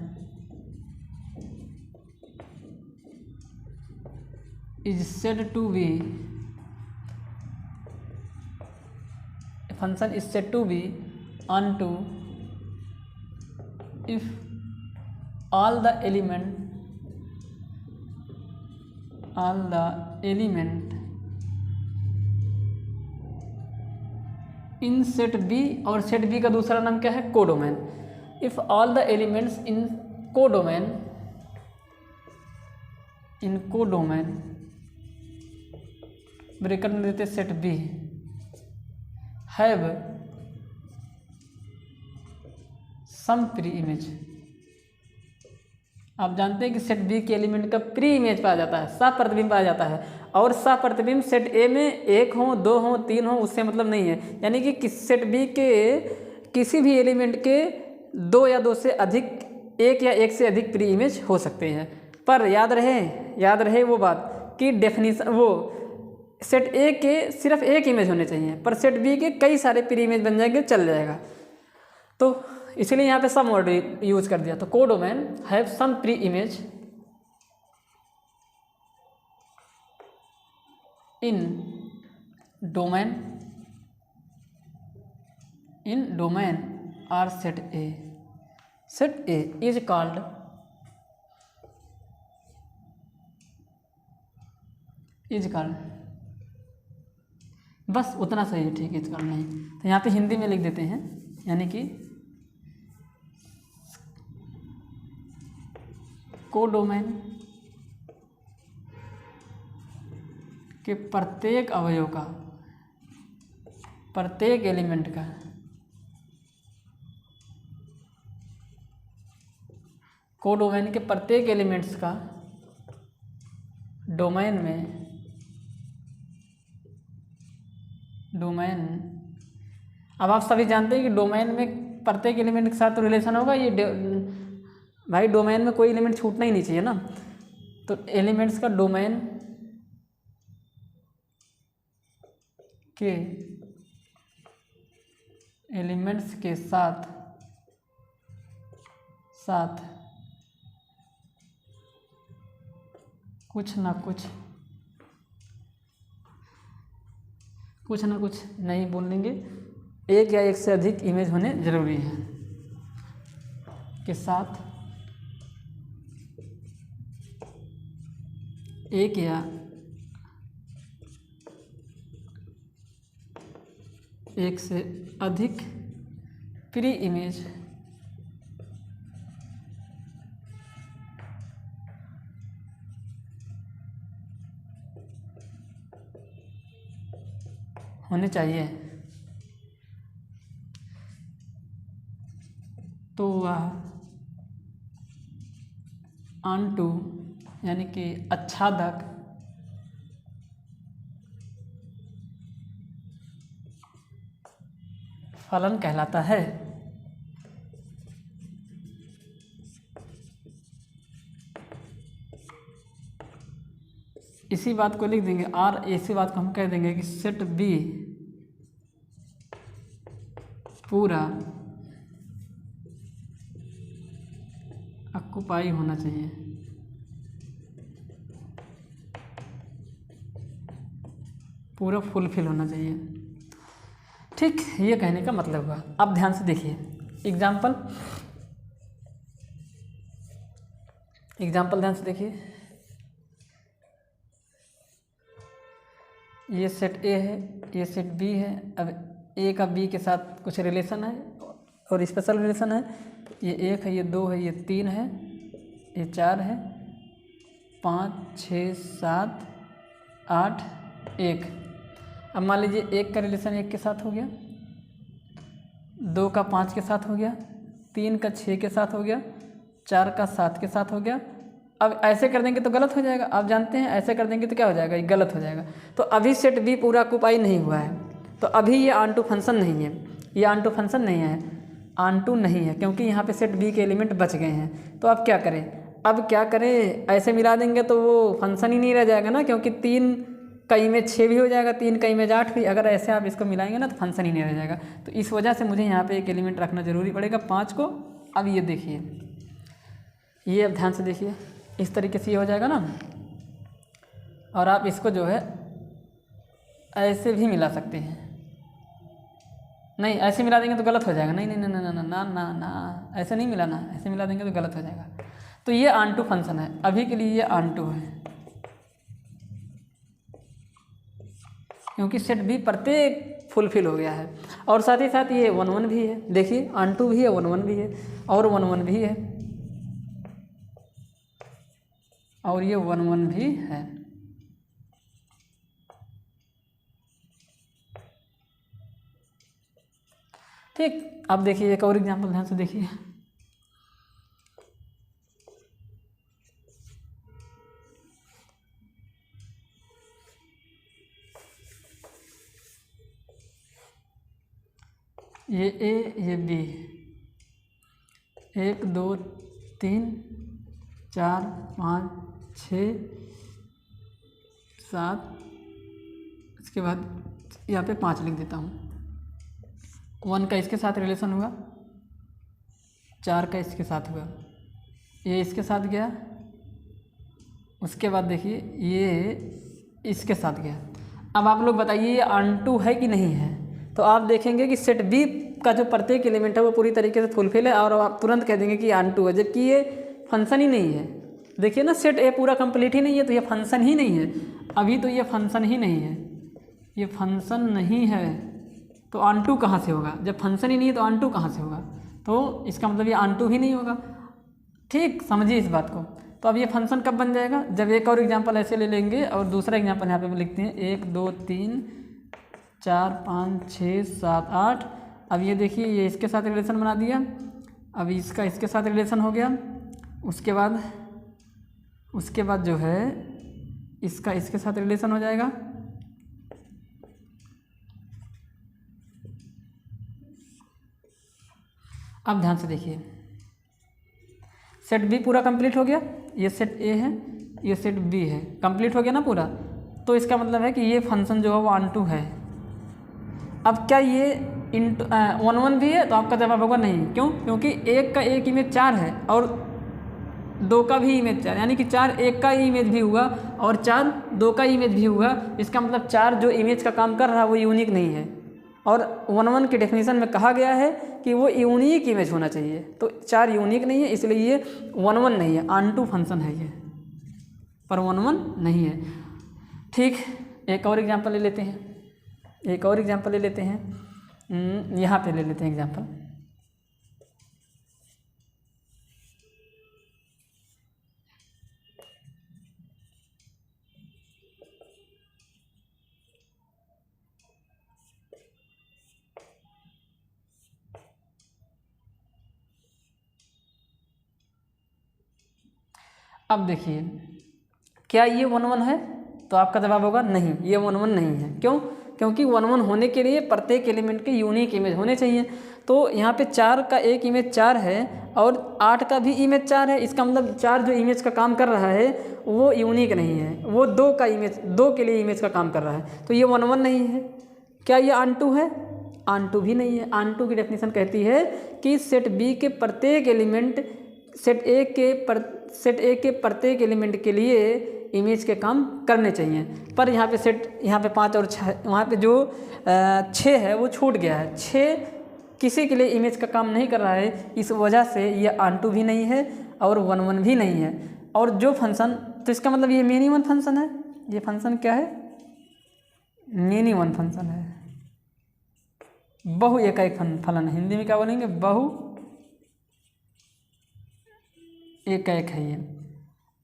is said to be, a function is said to be onto if all the element in set B, और set B का दूसरा नाम क्या है? Codomain. if all the elements in codomain bracket में देते set B have some preimage. आप जानते हैं कि सेट बी के एलिमेंट का प्री इमेज पाया जाता है, सह प्रतिबिंब पाया जाता है, और सह प्रतिबिंब सेट ए में 1 हो, 2 हो, 3 हो, उससे मतलब नहीं है। यानी कि सेट बी के किसी भी एलिमेंट के 2 या 2 से अधिक, 1 या 1 से अधिक प्री इमेज हो सकते हैं। पर याद रहे वो बात कि डेफिनेशन, वो सेट ए के सिर्फ 1 इमेज होने चाहिए, पर सेट बी के कई सारे प्री इमेज बन जाएंगे, चल जाएगा। तो इसीलिए यहाँ पे सम वर्ड यूज कर दिया। तो codomain have some preimage in domain or set A. Set A is called बस उतना सही है, ठीक है, इज कॉल्ड नहीं। तो यहाँ पे हिंदी में लिख देते हैं, यानी कि कोडोमेन के प्रत्येक अवयव का, प्रत्येक एलिमेंट का कोडोमेन के प्रत्येक एलिमेंट्स का डोमेन अब आप सभी जानते हैं कि डोमेन में प्रत्येक एलिमेंट के साथ तो रिलेशन होगा। ये भाई डोमेन में कोई एलिमेंट छूटना ही नहीं चाहिए ना। तो एलिमेंट्स का डोमेन के एलिमेंट्स के साथ कुछ ना कुछ नहीं बोलेंगे, 1 या 1 से अधिक इमेज होने जरूरी है, के साथ 1 या एक से अधिक प्री इमेज होने चाहिए, तो वह ऑनटू यानी कि आच्छादक फलन कहलाता है। इसी बात को लिख देंगे और इसी बात को हम कह देंगे कि सेट बी पूरा ऑक्युपाई होना चाहिए। पूरा फुलफिल होना चाहिए। ठीक, ये कहने का मतलब हुआ। अब ध्यान से देखिए एग्जाम्पल ध्यान से देखिए। ये सेट ए है, ये सेट बी है। अब ए का बी के साथ कुछ रिलेशन है और स्पेशल रिलेशन है। ये 1 है, ये 2 है, ये 3 है, ये 4 है, 5 6 7 8 1। अब मान लीजिए 1 का रिलेशन 1 के साथ हो गया, 2 का 5 के साथ हो गया, 3 का 6 के साथ हो गया, 4 का 7 के साथ हो गया। अब ऐसे कर देंगे तो गलत हो जाएगा। आप जानते हैं ऐसे कर देंगे तो क्या हो जाएगा, ये गलत हो जाएगा। तो अभी सेट बी पूरा ऑक्युपाई नहीं हुआ है, तो अभी ये ऑनटू फंक्शन नहीं है। ये ऑनटू फंक्शन नहीं है, ऑनटू नहीं है, क्योंकि यहाँ पे सेट बी के एलिमेंट बच गए हैं। तो अब क्या करें, ऐसे मिला देंगे तो वो फंक्शन ही नहीं रह जाएगा ना, क्योंकि 3 का इमेज 6 भी हो जाएगा, 3 का इमेज 8 भी। अगर ऐसे आप इसको मिलाएंगे ना तो फंक्शन ही नहीं रह जाएगा। तो इस वजह से मुझे यहाँ पे एक एलिमेंट रखना जरूरी पड़ेगा 5 को। अब ये देखिए, ये अब ध्यान से देखिए, इस तरीके से ये हो जाएगा ना। और आप इसको जो है ऐसे भी मिला सकते हैं। नहीं, ऐसे मिला देंगे तो गलत हो जाएगा। नहीं नहीं नहीं ना ना ना ना ना, ऐसे नहीं मिलाना, ऐसे मिला देंगे तो गलत हो जाएगा। तो ये ऑनटू फंक्शन है, अभी के लिए ये ऑनटू है, क्योंकि सेट बी प्रत्येक फुलफिल हो गया है। और साथ ही साथ ये 1 1 भी है। देखिए ऑनटू भी है, 1 1 भी है, और 1 1 भी है, और ये 1 1 भी है। ठीक, अब देखिए एक और एग्जांपल ध्यान से देखिए। ये ए, ये बी, 1 2 3 4 5 6 7, इसके बाद यहाँ पे 5 लिख देता हूँ। 1 का इसके साथ रिलेशन हुआ, 4 का इसके साथ हुआ, ये इसके साथ गया, उसके बाद देखिए ये इसके साथ गया। अब आप लोग बताइए ये ऑनटू है कि नहीं है। तो आप देखेंगे कि सेट बी का जो प्रत्येक एलिमेंट है वो पूरी तरीके से फुलफिल है, और आप तुरंत कह देंगे कि ऑनटू है, जबकि ये फंक्शन ही नहीं है। देखिए ना, सेट ए पूरा कंप्लीट ही नहीं है, तो ये फंक्शन ही नहीं है। अभी तो ये फंक्शन ही नहीं है, ये फंक्शन नहीं है, तो ऑनटू कहाँ से होगा? जब फंक्शन ही नहीं है तो ऑनटू कहाँ से होगा? तो इसका मतलब ये ऑनटू ही नहीं होगा। ठीक, समझिए इस बात को। तो अब ये फंक्शन कब बन जाएगा? जब एक और एग्जांपल ऐसे ले लेंगे, और दूसरा एग्जांपल यहाँ पे लिखते हैं 1 2 3 4 5 6 7 8। अब ये देखिए, ये इसके साथ रिलेशन बना दिया, अब इसका इसके साथ रिलेशन हो गया, उसके बाद जो है इसका इसके साथ रिलेशन हो जाएगा, अब ध्यान से देखिए, सेट बी पूरा कंप्लीट हो गया, ये सेट ए है, ये सेट बी है, कंप्लीट हो गया ना पूरा। तो इसका मतलब है कि ये फंक्शन जो है वो ऑनटू है। अब क्या ये इंटू 1 1 भी है? तो आपका जवाब होगा नहीं। क्यों? क्योंकि 1 का एक इमेज 4 है और 2 का भी इमेज 4, यानी कि 4 1 का इमेज भी हुआ और 4 2 का इमेज भी हुआ। इसका मतलब 4 जो इमेज का काम कर रहा है वो यूनिक नहीं है, और 1 1 की डेफिनेशन में कहा गया है कि वो यूनिक इमेज होना चाहिए। तो 4 यूनिक नहीं है, इसलिए ये 1 1 नहीं है, ऑनटू फंक्शन है ये, पर 1 1 नहीं है। ठीक, एक और एग्जांपल ले लेते हैं, यहाँ पे ले लेते हैं एग्जाम्पल। अब देखिए, क्या ये 1 1 है? तो आपका जवाब होगा नहीं, ये 1 1 नहीं है। क्यों? क्योंकि 1 1 होने के लिए प्रत्येक एलिमेंट के यूनिक इमेज होने चाहिए। तो यहाँ पे 4 का एक इमेज 4 है और 8 का भी इमेज 4 है। इसका मतलब 4 जो इमेज का काम कर रहा है वो यूनिक नहीं है, वो 2 का इमेज, 2 के लिए इमेज का काम कर रहा है। तो ये 1 1 नहीं है। क्या ये ऑनटू है? ऑनटू भी नहीं है। ऑनटू की डेफिनेशन कहती है कि सेट बी के प्रत्येक एलिमेंट सेट ए के प्रत्येक एलिमेंट के लिए इमेज के काम करने चाहिए। पर यहाँ पे 5 और 6, वहाँ पे जो 6 है वो छूट गया है। 6 किसी के लिए इमेज का काम नहीं कर रहा है, इस वजह से ये ऑनटू भी नहीं है और 1 1 भी नहीं है। और जो फंक्शन, तो इसका मतलब ये मेनी वन फंक्शन है। ये फंक्शन क्या है? मेनी वन फंक्शन है, बहु एकाएक फलन। हिंदी में क्या बोलेंगे? बहु एकाएक है ये।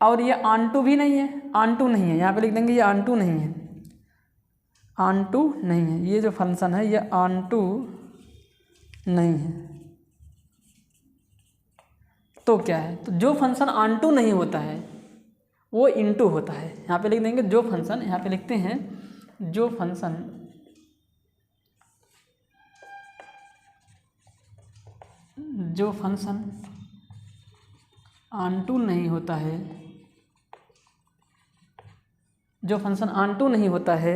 और ये ऑनटू भी नहीं है, ऑनटू नहीं है। यहाँ पे लिख देंगे ये ऑनटू नहीं है, ऑनटू नहीं है। ये जो फंक्शन है ये ऑनटू नहीं है। तो क्या है? तो जो फंक्शन ऑनटू नहीं होता है वो इनटू होता है। यहाँ पे लिख देंगे जो फंक्शन, यहाँ पे लिखते हैं जो फंक्शन ऑनटू नहीं होता है, जो फंक्शन ऑनटू नहीं होता है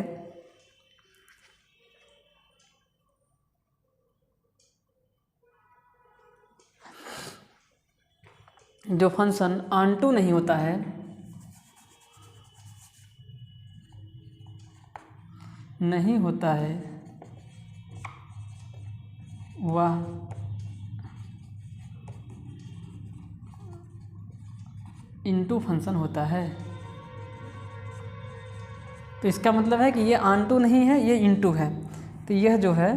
जो फंक्शन ऑनटू नहीं होता है वह इनटू फंक्शन होता है। तो इसका मतलब है कि ये ऑनटू नहीं है, ये इनटू है। तो यह जो है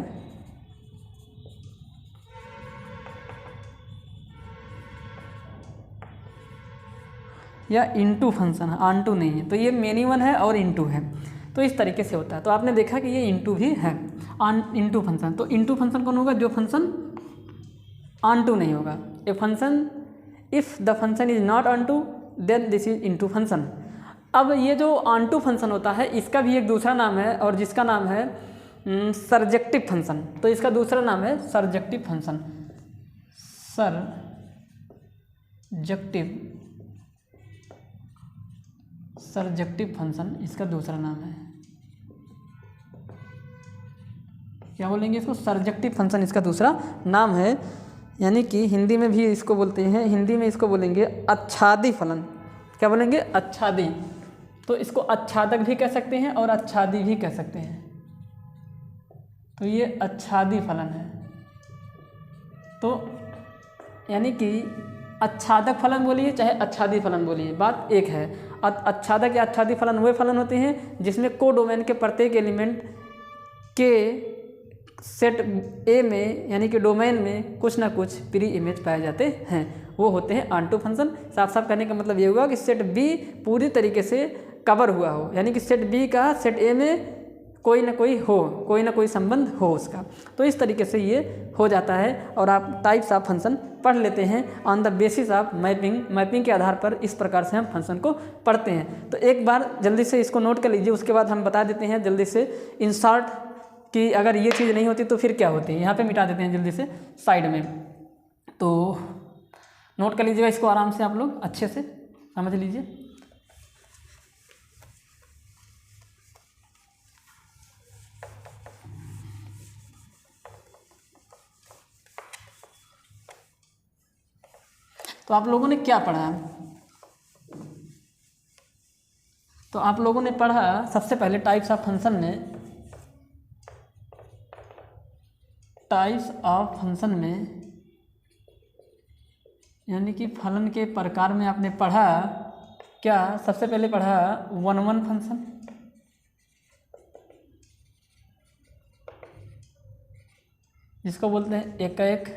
यह इनटू फंक्शन है, ऑनटू नहीं है। तो ये मेनी वन है और इनटू है। तो इस तरीके से होता है। तो आपने देखा कि ये इनटू भी है, इनटू फंक्शन। तो इनटू फंक्शन कौन होगा? जो फंक्शन ऑनटू नहीं होगा। A function, if the function is not onto then this is into function. अब ये जो ऑनटू फंक्शन होता है इसका भी एक दूसरा नाम है और जिसका नाम है सरजेक्टिव फंक्शन। तो इसका दूसरा नाम है सरजेक्टिव फंक्शन। सरजेक्टिव फंक्शन इसका दूसरा नाम है। क्या बोलेंगे इसको? सरजेक्टिव फंक्शन इसका दूसरा नाम है। यानी कि हिंदी में भी इसको बोलते हैं, हिंदी में इसको बोलेंगे आच्छादी फलन। क्या बोलेंगे? आच्छादी। तो इसको आच्छादक भी कह सकते हैं और आच्छादी भी कह सकते हैं। तो ये आच्छादी फलन है। तो यानी कि आच्छादक फलन बोलिए चाहे आच्छादी फलन बोलिए, बात एक है। आच्छादक या आच्छादी फलन वे फलन होते हैं जिसमें कोडोमेन के प्रत्येक एलिमेंट के सेट ए में यानी कि डोमेन में कुछ ना कुछ प्री इमेज पाए जाते हैं, वो होते हैं ऑनटू फंक्शन। साफ साफ कहने का मतलब ये हुआ कि सेट बी पूरी तरीके से कवर हुआ हो, यानी कि सेट बी का सेट ए में कोई ना कोई संबंध हो उसका। तो इस तरीके से ये हो जाता है और आप टाइप्स ऑफ फंक्शन पढ़ लेते हैं on the basis of mapping के आधार पर इस प्रकार से हम फंक्शन को पढ़ते हैं। तो एक बार जल्दी से इसको नोट कर लीजिए, उसके बाद हम बता देते हैं जल्दी से इन शॉर्ट कि अगर ये चीज़ नहीं होती तो फिर क्या होती है। यहाँ पे मिटा देते हैं जल्दी से साइड में। तो नोट कर लीजिएगा इसको आराम से, आप लोग अच्छे से समझ लीजिए। तो आप लोगों ने क्या पढ़ा? तो आप लोगों ने पढ़ा सबसे पहले टाइप्स ऑफ फंक्शन में, यानी कि फलन के प्रकार में आपने पढ़ा क्या? सबसे पहले पढ़ा 1 1 फंक्शन, जिसको बोलते हैं एकाएक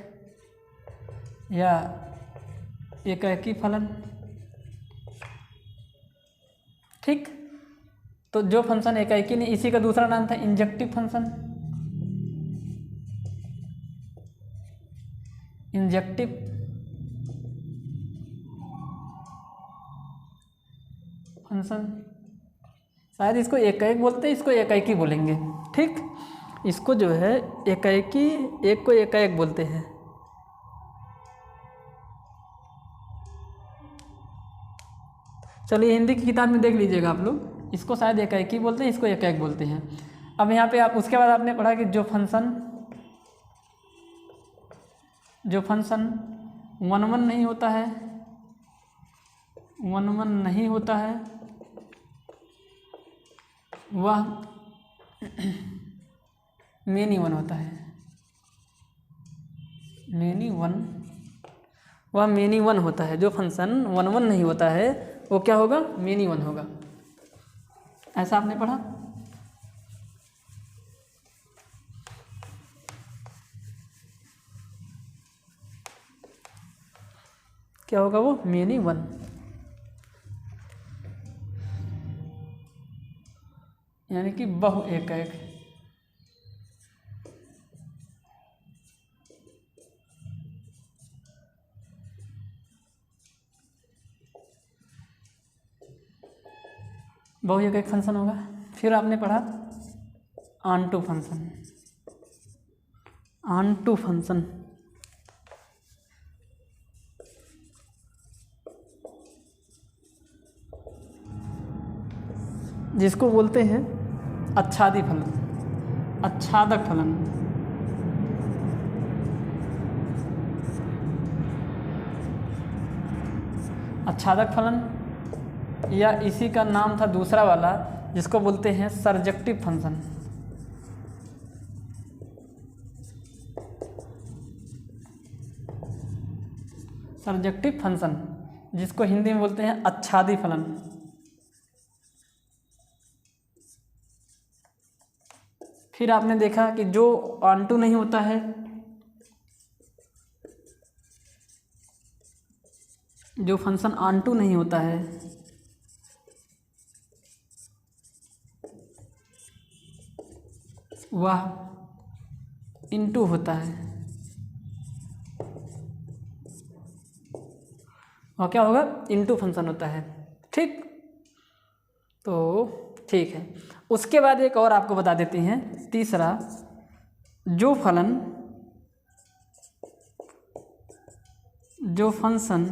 या एकाएकी फलन। ठीक, तो जो फंक्शन एकाएकी नहीं, इसी का दूसरा नाम था इंजेक्टिव फंक्शन। इंजेक्टिव फंक्शन, शायद इसको एकाएक बोलते हैं, इसको एकाएकी बोलेंगे। ठीक, इसको जो है एकाएकी, एक को एकाएक बोलते हैं। चलिए हिंदी की किताब में देख लीजिएगा आप लोग, इसको शायद एकाएकी बोलते हैं, इसको एकाएक बोलते हैं। अब यहाँ पे आप उसके बाद आपने पढ़ा कि जो फंक्शन वन वन नहीं होता है, वन वन नहीं होता है, वह मेनी वन होता है। मेनी वन, वह मेनी वन होता है। जो फंक्शन वन वन नहीं होता है वो क्या होगा? मेनी वन होगा। ऐसा आपने पढ़ा। क्या होगा वो? Many one. यानी कि बहु एकाएक। बहु एकाएक फंक्शन होगा। फिर आपने पढ़ा ऑनटू फंक्शन। ऑनटू फंक्शन जिसको बोलते हैं आच्छादी फलन, आच्छादक फलन। आच्छादक फलन, या इसी का नाम था दूसरा वाला जिसको बोलते हैं सरजेक्टिव फंक्शन। सरजेक्टिव फंक्शन जिसको हिंदी में बोलते हैं आच्छादी फलन। फिर आपने देखा कि जो ऑनटू नहीं होता है, जो फंक्शन ऑनटू नहीं होता है वह इनटू होता है। वह क्या होगा? इनटू फंक्शन होता है। ठीक, तो ठीक है। उसके बाद एक और आपको बता देते हैं, तीसरा, जो फंक्शन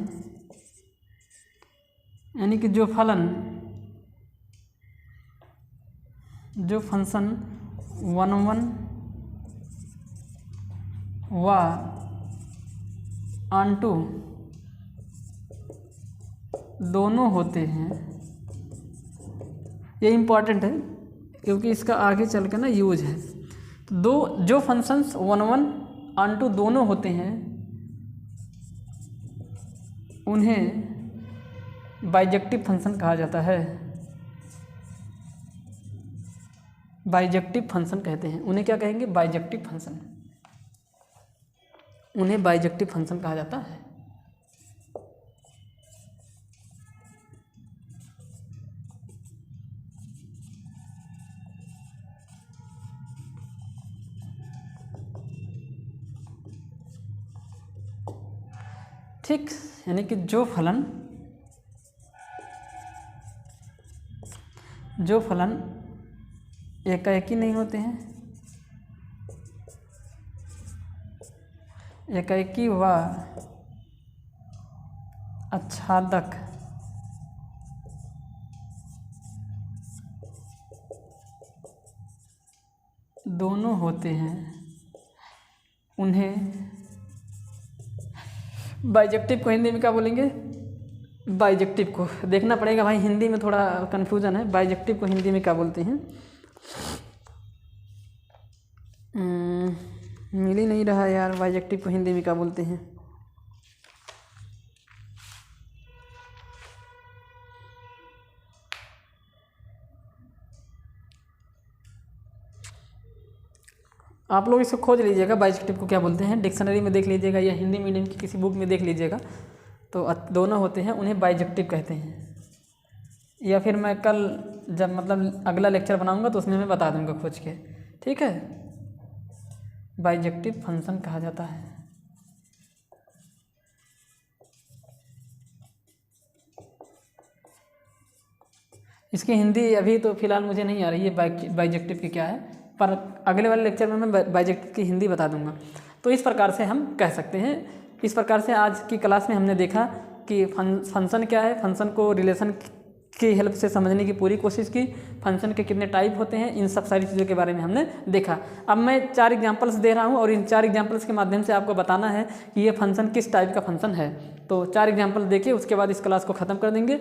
यानी कि जो फंक्शन वन वन व ऑनटू दोनों होते हैं। ये इम्पॉर्टेंट है क्योंकि इसका आगे चल के ना यूज है। तो जो फंक्शंस वन वन ऑनटू दोनों होते हैं उन्हें बाइजेक्टिव फंक्शन कहा जाता है। बाइजेक्टिव फंक्शन कहते हैं उन्हें। क्या कहेंगे? Bijective function. उन्हें बाइजेक्टिव फंक्शन कहा जाता है। ठीक, यानी कि जो फलन एकाएकी नहीं होते हैं, एकाएकी व आच्छादक दोनों होते हैं उन्हें बाइजेक्टिव को हिंदी में क्या बोलेंगे? बाइजेक्टिव को देखना पड़ेगा भाई, हिंदी में थोड़ा कन्फ्यूज़न है। बाइजेक्टिव को हिंदी में क्या बोलते हैं? मिल ही नहीं रहा यार, बाइजेक्टिव को हिंदी में क्या बोलते हैं? आप लोग इसको खोज लीजिएगा बाइजेक्टिव को क्या बोलते हैं, डिक्शनरी में देख लीजिएगा या हिंदी मीडियम की किसी बुक में देख लीजिएगा, तो दोनों होते हैं, उन्हें बाइजेक्टिव कहते हैं। या फिर मैं कल जब मतलब अगला लेक्चर बनाऊंगा तो उसमें मैं बता दूंगा खोज के, ठीक है। बाइजेक्टिव फंक्शन कहा जाता है। इसकी हिंदी अभी तो फिलहाल मुझे नहीं आ रही है बाइजेक्टिव की क्या है, पर अगले वाले लेक्चर में मैं बाइजेक्टिव की हिंदी बता दूंगा। तो इस प्रकार से हम कह सकते हैं। इस प्रकार से आज की क्लास में हमने देखा कि फंक्शन क्या है, फंक्शन को रिलेशन की हेल्प से समझने की पूरी कोशिश की, फंक्शन के कितने टाइप होते हैं, इन सब सारी चीज़ों के बारे में हमने देखा। अब मैं 4 एग्जांपल्स दे रहा हूं और इन 4 एग्जांपल्स के माध्यम से आपको बताना है कि ये फंक्शन किस टाइप का फंक्शन है। तो 4 एग्जांपल देखिए, उसके बाद इस क्लास को ख़त्म कर देंगे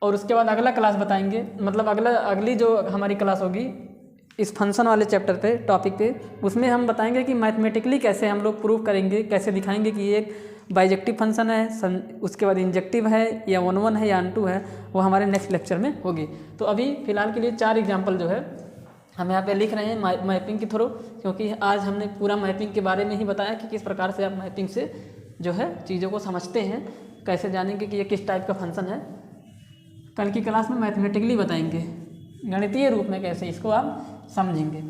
और उसके बाद अगला क्लास बताएंगे, मतलब अगली जो हमारी क्लास होगी इस फंक्शन वाले चैप्टर पे, टॉपिक पे, उसमें हम बताएंगे कि मैथमेटिकली कैसे हम लोग प्रूव करेंगे, कैसे दिखाएंगे कि ये एक बाइजेक्टिव फंक्शन है, उसके बाद इंजेक्टिव है या 1 है या अनटू है, वो हमारे नेक्स्ट लेक्चर में होगी। तो अभी फ़िलहाल के लिए 4 एग्जाम्पल जो है हम यहाँ पे लिख रहे हैं मैपिंग के थ्रू, क्योंकि आज हमने पूरा मैपिंग के बारे में ही बताया कि किस प्रकार से आप मैपिंग से जो है चीज़ों को समझते हैं, कैसे जानेंगे कि ये किस टाइप का फंक्शन है। कल की क्लास में मैथमेटिकली बताएंगे, गणितीय रूप में कैसे इसको आप समझेंगे।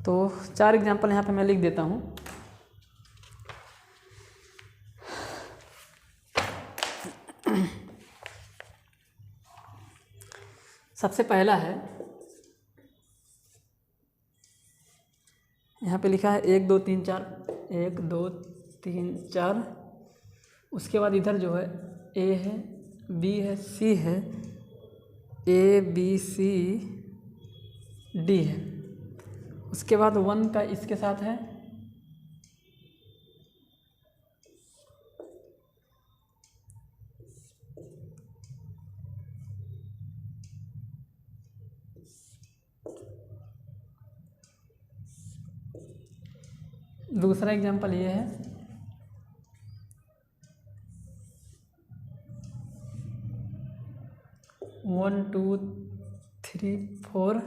तो 4 एग्जाम्पल यहाँ पे मैं लिख देता हूँ। सबसे पहला है, यहाँ पे लिखा है 1 2 3 4, 1 2 3 4। उसके बाद इधर जो है ए है, बी है, सी है, ए बी सी डी है। उसके बाद 1 का इसके साथ है, दूसरा एग्जांपल ये है, 1 2 3 4।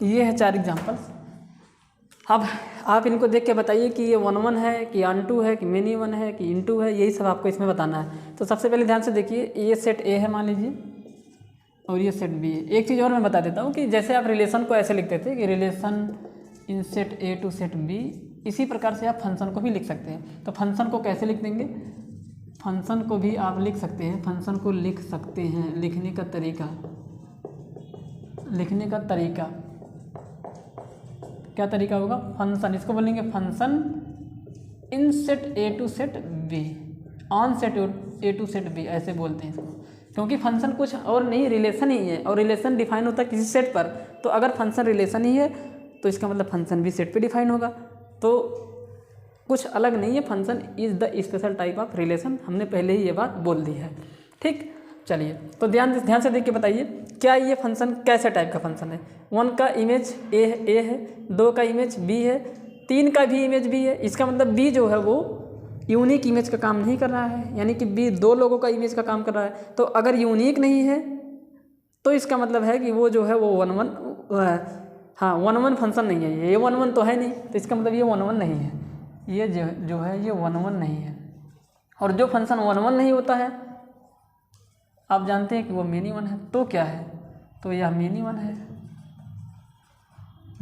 ये है 4 एग्जांपल्स। अब आप इनको देख के बताइए कि ये 1 1 है कि अनटू है कि मेनी 1 है कि इनटू है, यही सब आपको इसमें बताना है। तो सबसे पहले ध्यान से देखिए, ये सेट ए है मान लीजिए और ये सेट बी है। एक चीज़ और मैं बता देता हूँ कि जैसे आप रिलेशन को ऐसे लिखते थे कि relation in set A to set B, इसी प्रकार से आप फंक्शन को भी लिख सकते हैं। तो फंक्शन को कैसे लिख देंगे, फंक्शन को भी आप लिख सकते हैं, फंक्शन को लिख सकते हैं, लिखने का तरीका क्या तरीका होगा, फंक्शन, इसको बोलेंगे function in set A to set B, on set A to set B, ऐसे बोलते हैं इसको। क्योंकि फंक्शन कुछ और नहीं, रिलेशन ही है, और रिलेशन डिफाइन होता है किसी सेट पर। तो अगर फंक्शन रिलेशन ही है तो इसका मतलब फंक्शन भी सेट पे डिफाइन होगा। तो कुछ अलग नहीं है, function is the special type of relation, हमने पहले ही ये बात बोल दी है। ठीक, चलिए तो ध्यान से देख के बताइए क्या ये फंक्शन कैसे टाइप का फंक्शन है। 1 का इमेज ए है, 2 का इमेज बी है 3 का भी इमेज बी है, इसका मतलब बी जो है वो यूनिक इमेज का काम नहीं कर रहा है, यानी कि बी 2 लोगों का इमेज का काम कर रहा है। तो अगर यूनिक नहीं है तो इसका मतलब है कि वो जो है वो 1 1 फंक्शन नहीं है, ये 1 1 तो है नहीं, तो इसका मतलब ये 1 1 नहीं है, ये जो है ये 1 1 नहीं है। और जो फंक्शन 1 1 नहीं होता है आप जानते हैं कि वो मेनी वन है। तो क्या है, तो यह मेनी वन है,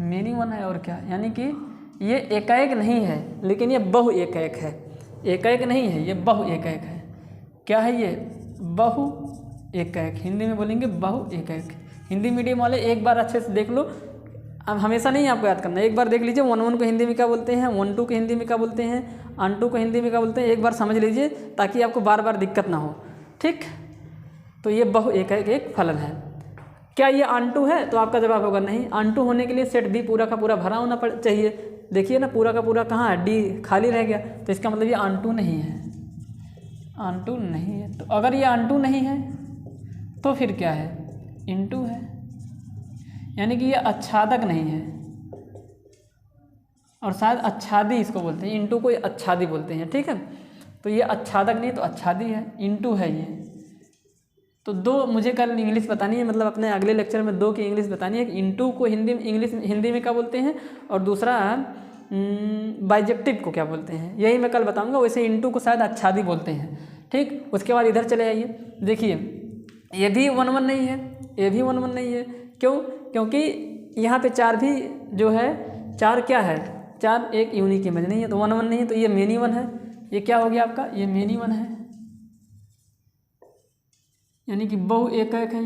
मेनी वन है। और क्या, यानी कि ये एकाएक नहीं है लेकिन ये बहु एकाएक है, एकाएक नहीं है, ये बहु एकाएक है। क्या है ये, बहु एकाएक, हिंदी में बोलेंगे बहु एकाएक। हिंदी मीडियम वाले एक बार अच्छे से देख लो, अब हमेशा नहीं आपको याद करना, एक बार देख लीजिए 1 1 को हिंदी में क्या बोलते हैं, 1 2 को हिंदी में क्या बोलते हैं, अनटू को हिंदी में क्या बोलते हैं, एक बार समझ लीजिए ताकि आपको बार बार दिक्कत ना हो। ठीक, तो ये बहु एकाएक एक फलन है। क्या ये अनटू है, तो आपका जवाब होगा नहीं। अनटू होने के लिए सेट बी पूरा का पूरा भरा होना चाहिए। देखिए ना, पूरा का पूरा कहाँ है, डी खाली रह गया, तो इसका मतलब ये अनटू नहीं है, अनटू नहीं है। तो अगर ये अनटू नहीं है तो फिर क्या है, इनटू है, यानी कि ये आच्छादक नहीं है, और शायद आच्छादी इसको बोलते हैं, इनटू को आच्छादी बोलते हैं। ठीक है, तो ये आच्छादक नहीं तो आच्छादी है, इनटू है ये। तो 2 मुझे कल इंग्लिश बतानी है, मतलब अपने अगले लेक्चर में 2 की इंग्लिश बतानी है कि इनटू को हिंदी में क्या बोलते हैं, और दूसरा बाइजेक्टिव को क्या बोलते हैं, यही मैं कल बताऊंगा। वैसे इनटू को शायद आच्छादी बोलते हैं। ठीक, उसके बाद इधर चले आइए, देखिए ये भी 1 1 नहीं है, ये भी 1 1 नहीं है। क्यों, क्योंकि यहाँ पे 4 भी जो है, 4 क्या है, 4 एक यूनिक इमेज नहीं है, तो 1 1 नहीं है, तो ये मेनी वन है। ये क्या हो गया आपका, ये मेनी वन है, यानी कि बहु एकाएक है,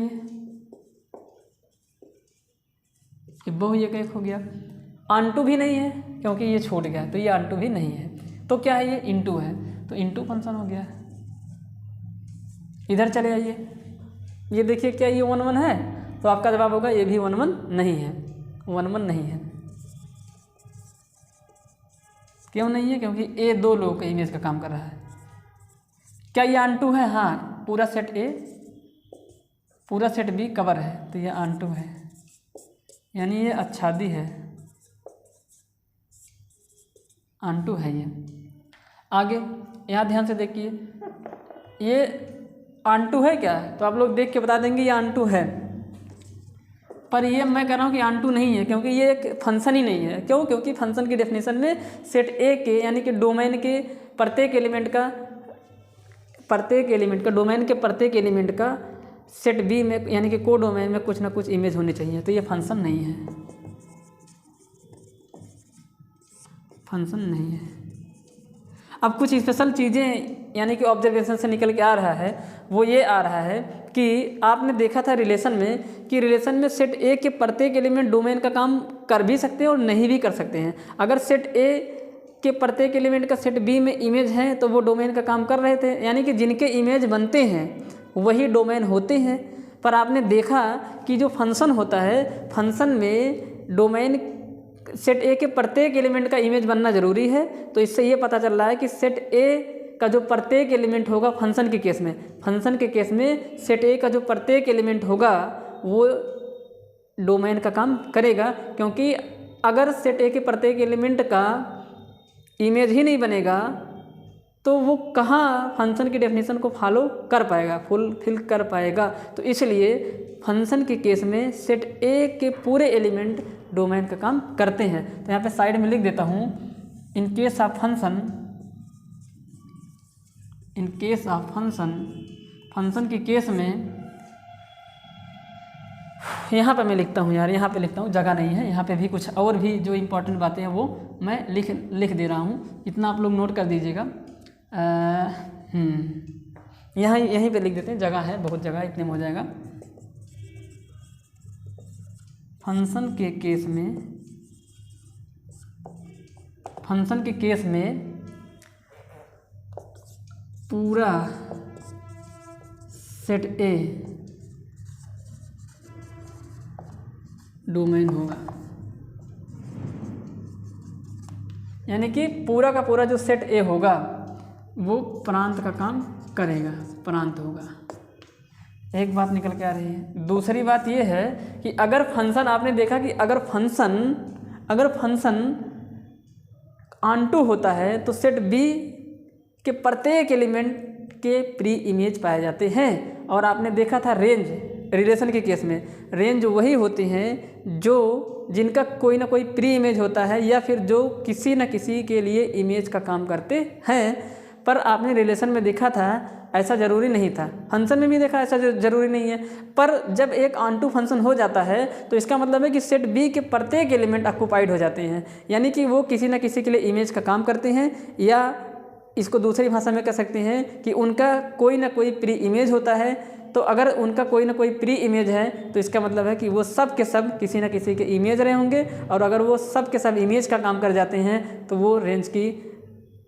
ये बहु एकाएक हो गया। अनटू भी नहीं है क्योंकि ये छूट गया, तो ये अनटू भी नहीं है। तो क्या है, ये इनटू है, तो इनटू फंक्शन हो गया। इधर चले आइए, ये देखिए क्या ये 1 1 है, तो आपका जवाब होगा ये भी 1 1 नहीं है, 1 1 नहीं है। क्यों नहीं है, क्योंकि ए 2 लोगों के इमेज का काम कर रहा है। क्या ये अनटू है, हाँ, पूरा सेट ए पूरा सेट बी कवर है, तो ये अनटू है, यानी ये आच्छादी है, अनटू है ये। आगे यहाँ ध्यान से देखिए, ये अनटू है क्या, तो आप लोग देख के बता देंगे ये अनटू है, पर ये मैं कह रहा हूँ कि अनटू नहीं है, क्योंकि ये एक फंक्शन ही नहीं है। क्यों, क्योंकि फंक्शन की डेफिनेशन में सेट ए के यानी कि डोमेन के प्रत्येक एलिमेंट का डोमेन के प्रत्येक एलिमेंट का सेट बी में यानी कि को डोमेन में कुछ ना कुछ इमेज होनी चाहिए, तो ये फंक्शन नहीं है, फंक्शन नहीं है। अब कुछ स्पेशल चीज़ें यानी कि ऑब्जर्वेशन से निकल के आ रहा है, वो ये आ रहा है कि आपने देखा था रिलेशन में कि रिलेशन में सेट ए के प्रत्येक एलिमेंट डोमेन का काम कर भी सकते हैं और नहीं भी कर सकते हैं। अगर सेट ए के प्रत्येक एलिमेंट का सेट बी में इमेज है तो वो डोमेन का काम कर रहे थे, यानी कि जिनके इमेज बनते हैं वही डोमेन होते हैं। पर आपने देखा कि जो फंक्शन होता है, फंक्शन में डोमेन सेट ए के प्रत्येक एलिमेंट का इमेज बनना जरूरी है। तो इससे ये पता चल रहा है कि सेट ए का जो प्रत्येक एलिमेंट होगा फंक्शन के केस में सेट ए का जो प्रत्येक एलिमेंट होगा वो डोमेन का काम करेगा, क्योंकि अगर सेट ए के प्रत्येक एलिमेंट का इमेज ही नहीं बनेगा तो वो कहाँ फंक्शन की डेफिनेशन को फॉलो कर पाएगा, फुलफिल कर पाएगा। तो इसलिए फंक्शन के केस में सेट ए के पूरे एलिमेंट डोमेन का काम करते हैं। तो यहाँ पे साइड में लिख देता हूँ, इन केस ऑफ फंक्शन के केस में, यहाँ पे मैं लिखता हूँ यार, यहाँ पे लिखता हूँ, जगह नहीं है, यहाँ पे भी कुछ और भी जो इम्पोर्टेंट बातें हैं वो मैं लिख दे रहा हूँ, इतना आप लोग नोट कर दीजिएगा। यहीं पे लिख देते हैं, जगह है बहुत जगह, इतने में हो जाएगा। फंक्शन के केस में पूरा सेट ए डोमेन होगा, यानी कि पूरा का पूरा जो सेट ए होगा वो प्रांत का काम करेगा, प्रांत होगा। एक बात निकल के आ रही है। दूसरी बात ये है कि अगर फंक्शन, आपने देखा कि अगर फंक्शन ऑनटू होता है तो सेट बी के प्रत्येक एलिमेंट के प्री इमेज पाए जाते हैं। और आपने देखा था रेंज रिलेशन के केस में, रेंज वही होती हैं जो जिनका कोई ना कोई प्री इमेज होता है या फिर जो किसी न किसी के लिए इमेज का काम करते हैं। पर आपने रिलेशन में देखा था ऐसा ज़रूरी नहीं था, फंक्शन में भी देखा ऐसा ज़रूरी नहीं है। पर जब एक ऑनटू फंक्शन हो जाता है तो इसका मतलब है कि सेट बी के प्रत्येक एलिमेंट ऑक्यूपाइड हो जाते हैं, यानी कि वो किसी न किसी के लिए इमेज का काम करते हैं, या इसको दूसरी भाषा में कह सकते हैं कि उनका कोई ना कोई प्री इमेज होता है। तो अगर उनका कोई ना कोई प्री इमेज है तो इसका मतलब है कि वो सब के सब किसी न किसी के इमेज रहे होंगे, और अगर वो सब के सब इमेज का काम कर जाते हैं तो वो रेंज की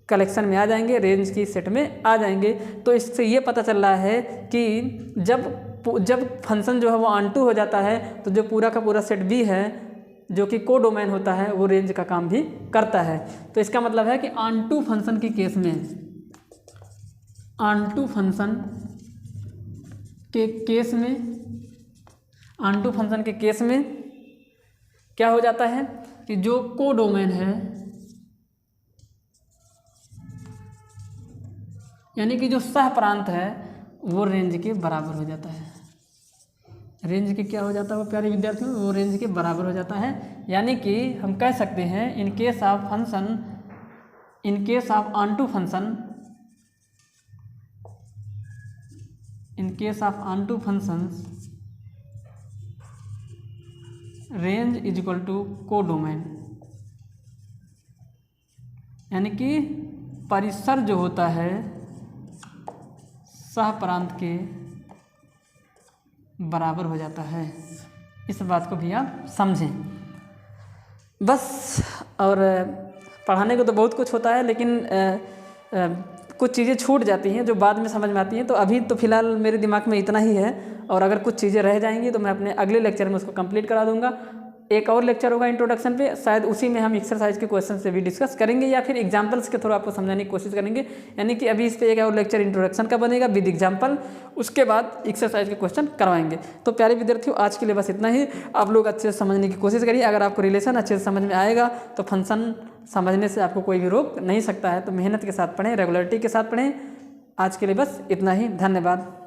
कलेक्शन में आ जाएंगे, रेंज की सेट में आ जाएंगे। तो इससे ये पता चल रहा है कि जब फंक्शन जो है वो ऑनटू हो जाता है तो जो पूरा का पूरा सेट बी है जो कि को डोमेन होता है वो रेंज का काम भी करता है। तो इसका मतलब है कि ऑनटू फंक्शन के केस में, ऑनटू फंक्शन के केस में क्या हो जाता है कि जो को डोमेन है, यानी कि जो सह प्रांत है वो रेंज के बराबर हो जाता है। रेंज के क्या हो जाता है वो प्यारे विद्यार्थियों, वो रेंज के बराबर हो जाता है। यानी कि हम कह सकते हैं in case of onto functions range is equal to codomain, यानी कि परिसर जो होता है सह प्रांत के बराबर हो जाता है। इस बात को भी आप समझें बस। और पढ़ाने को तो बहुत कुछ होता है, लेकिन कुछ चीज़ें छूट जाती हैं जो बाद में समझ में आती हैं। तो अभी तो फिलहाल मेरे दिमाग में इतना ही है, और अगर कुछ चीज़ें रह जाएंगी तो मैं अपने अगले लेक्चर में उसको कंप्लीट करा दूंगा। एक और लेक्चर होगा इंट्रोडक्शन पे, शायद उसी में हम एक्सरसाइज के क्वेश्चन से भी डिस्कस करेंगे या फिर एग्जांपल्स के थ्रू आपको समझाने की कोशिश करेंगे। यानी कि अभी इस पे एक और लेक्चर इंट्रोडक्शन का बनेगा विद एग्जांपल, उसके बाद एक्सरसाइज के क्वेश्चन करवाएंगे। तो प्यारे विद्यार्थियों आज के लिए बस इतना ही। आप लोग अच्छे से समझने की कोशिश करिए। अगर आपको रिलेशन अच्छे से समझ में आएगा तो फंक्शन समझने से आपको कोई भी रोक नहीं सकता है। तो मेहनत के साथ पढ़ें, रेगुलरिटी के साथ पढ़ें। आज के लिए बस इतना ही, धन्यवाद।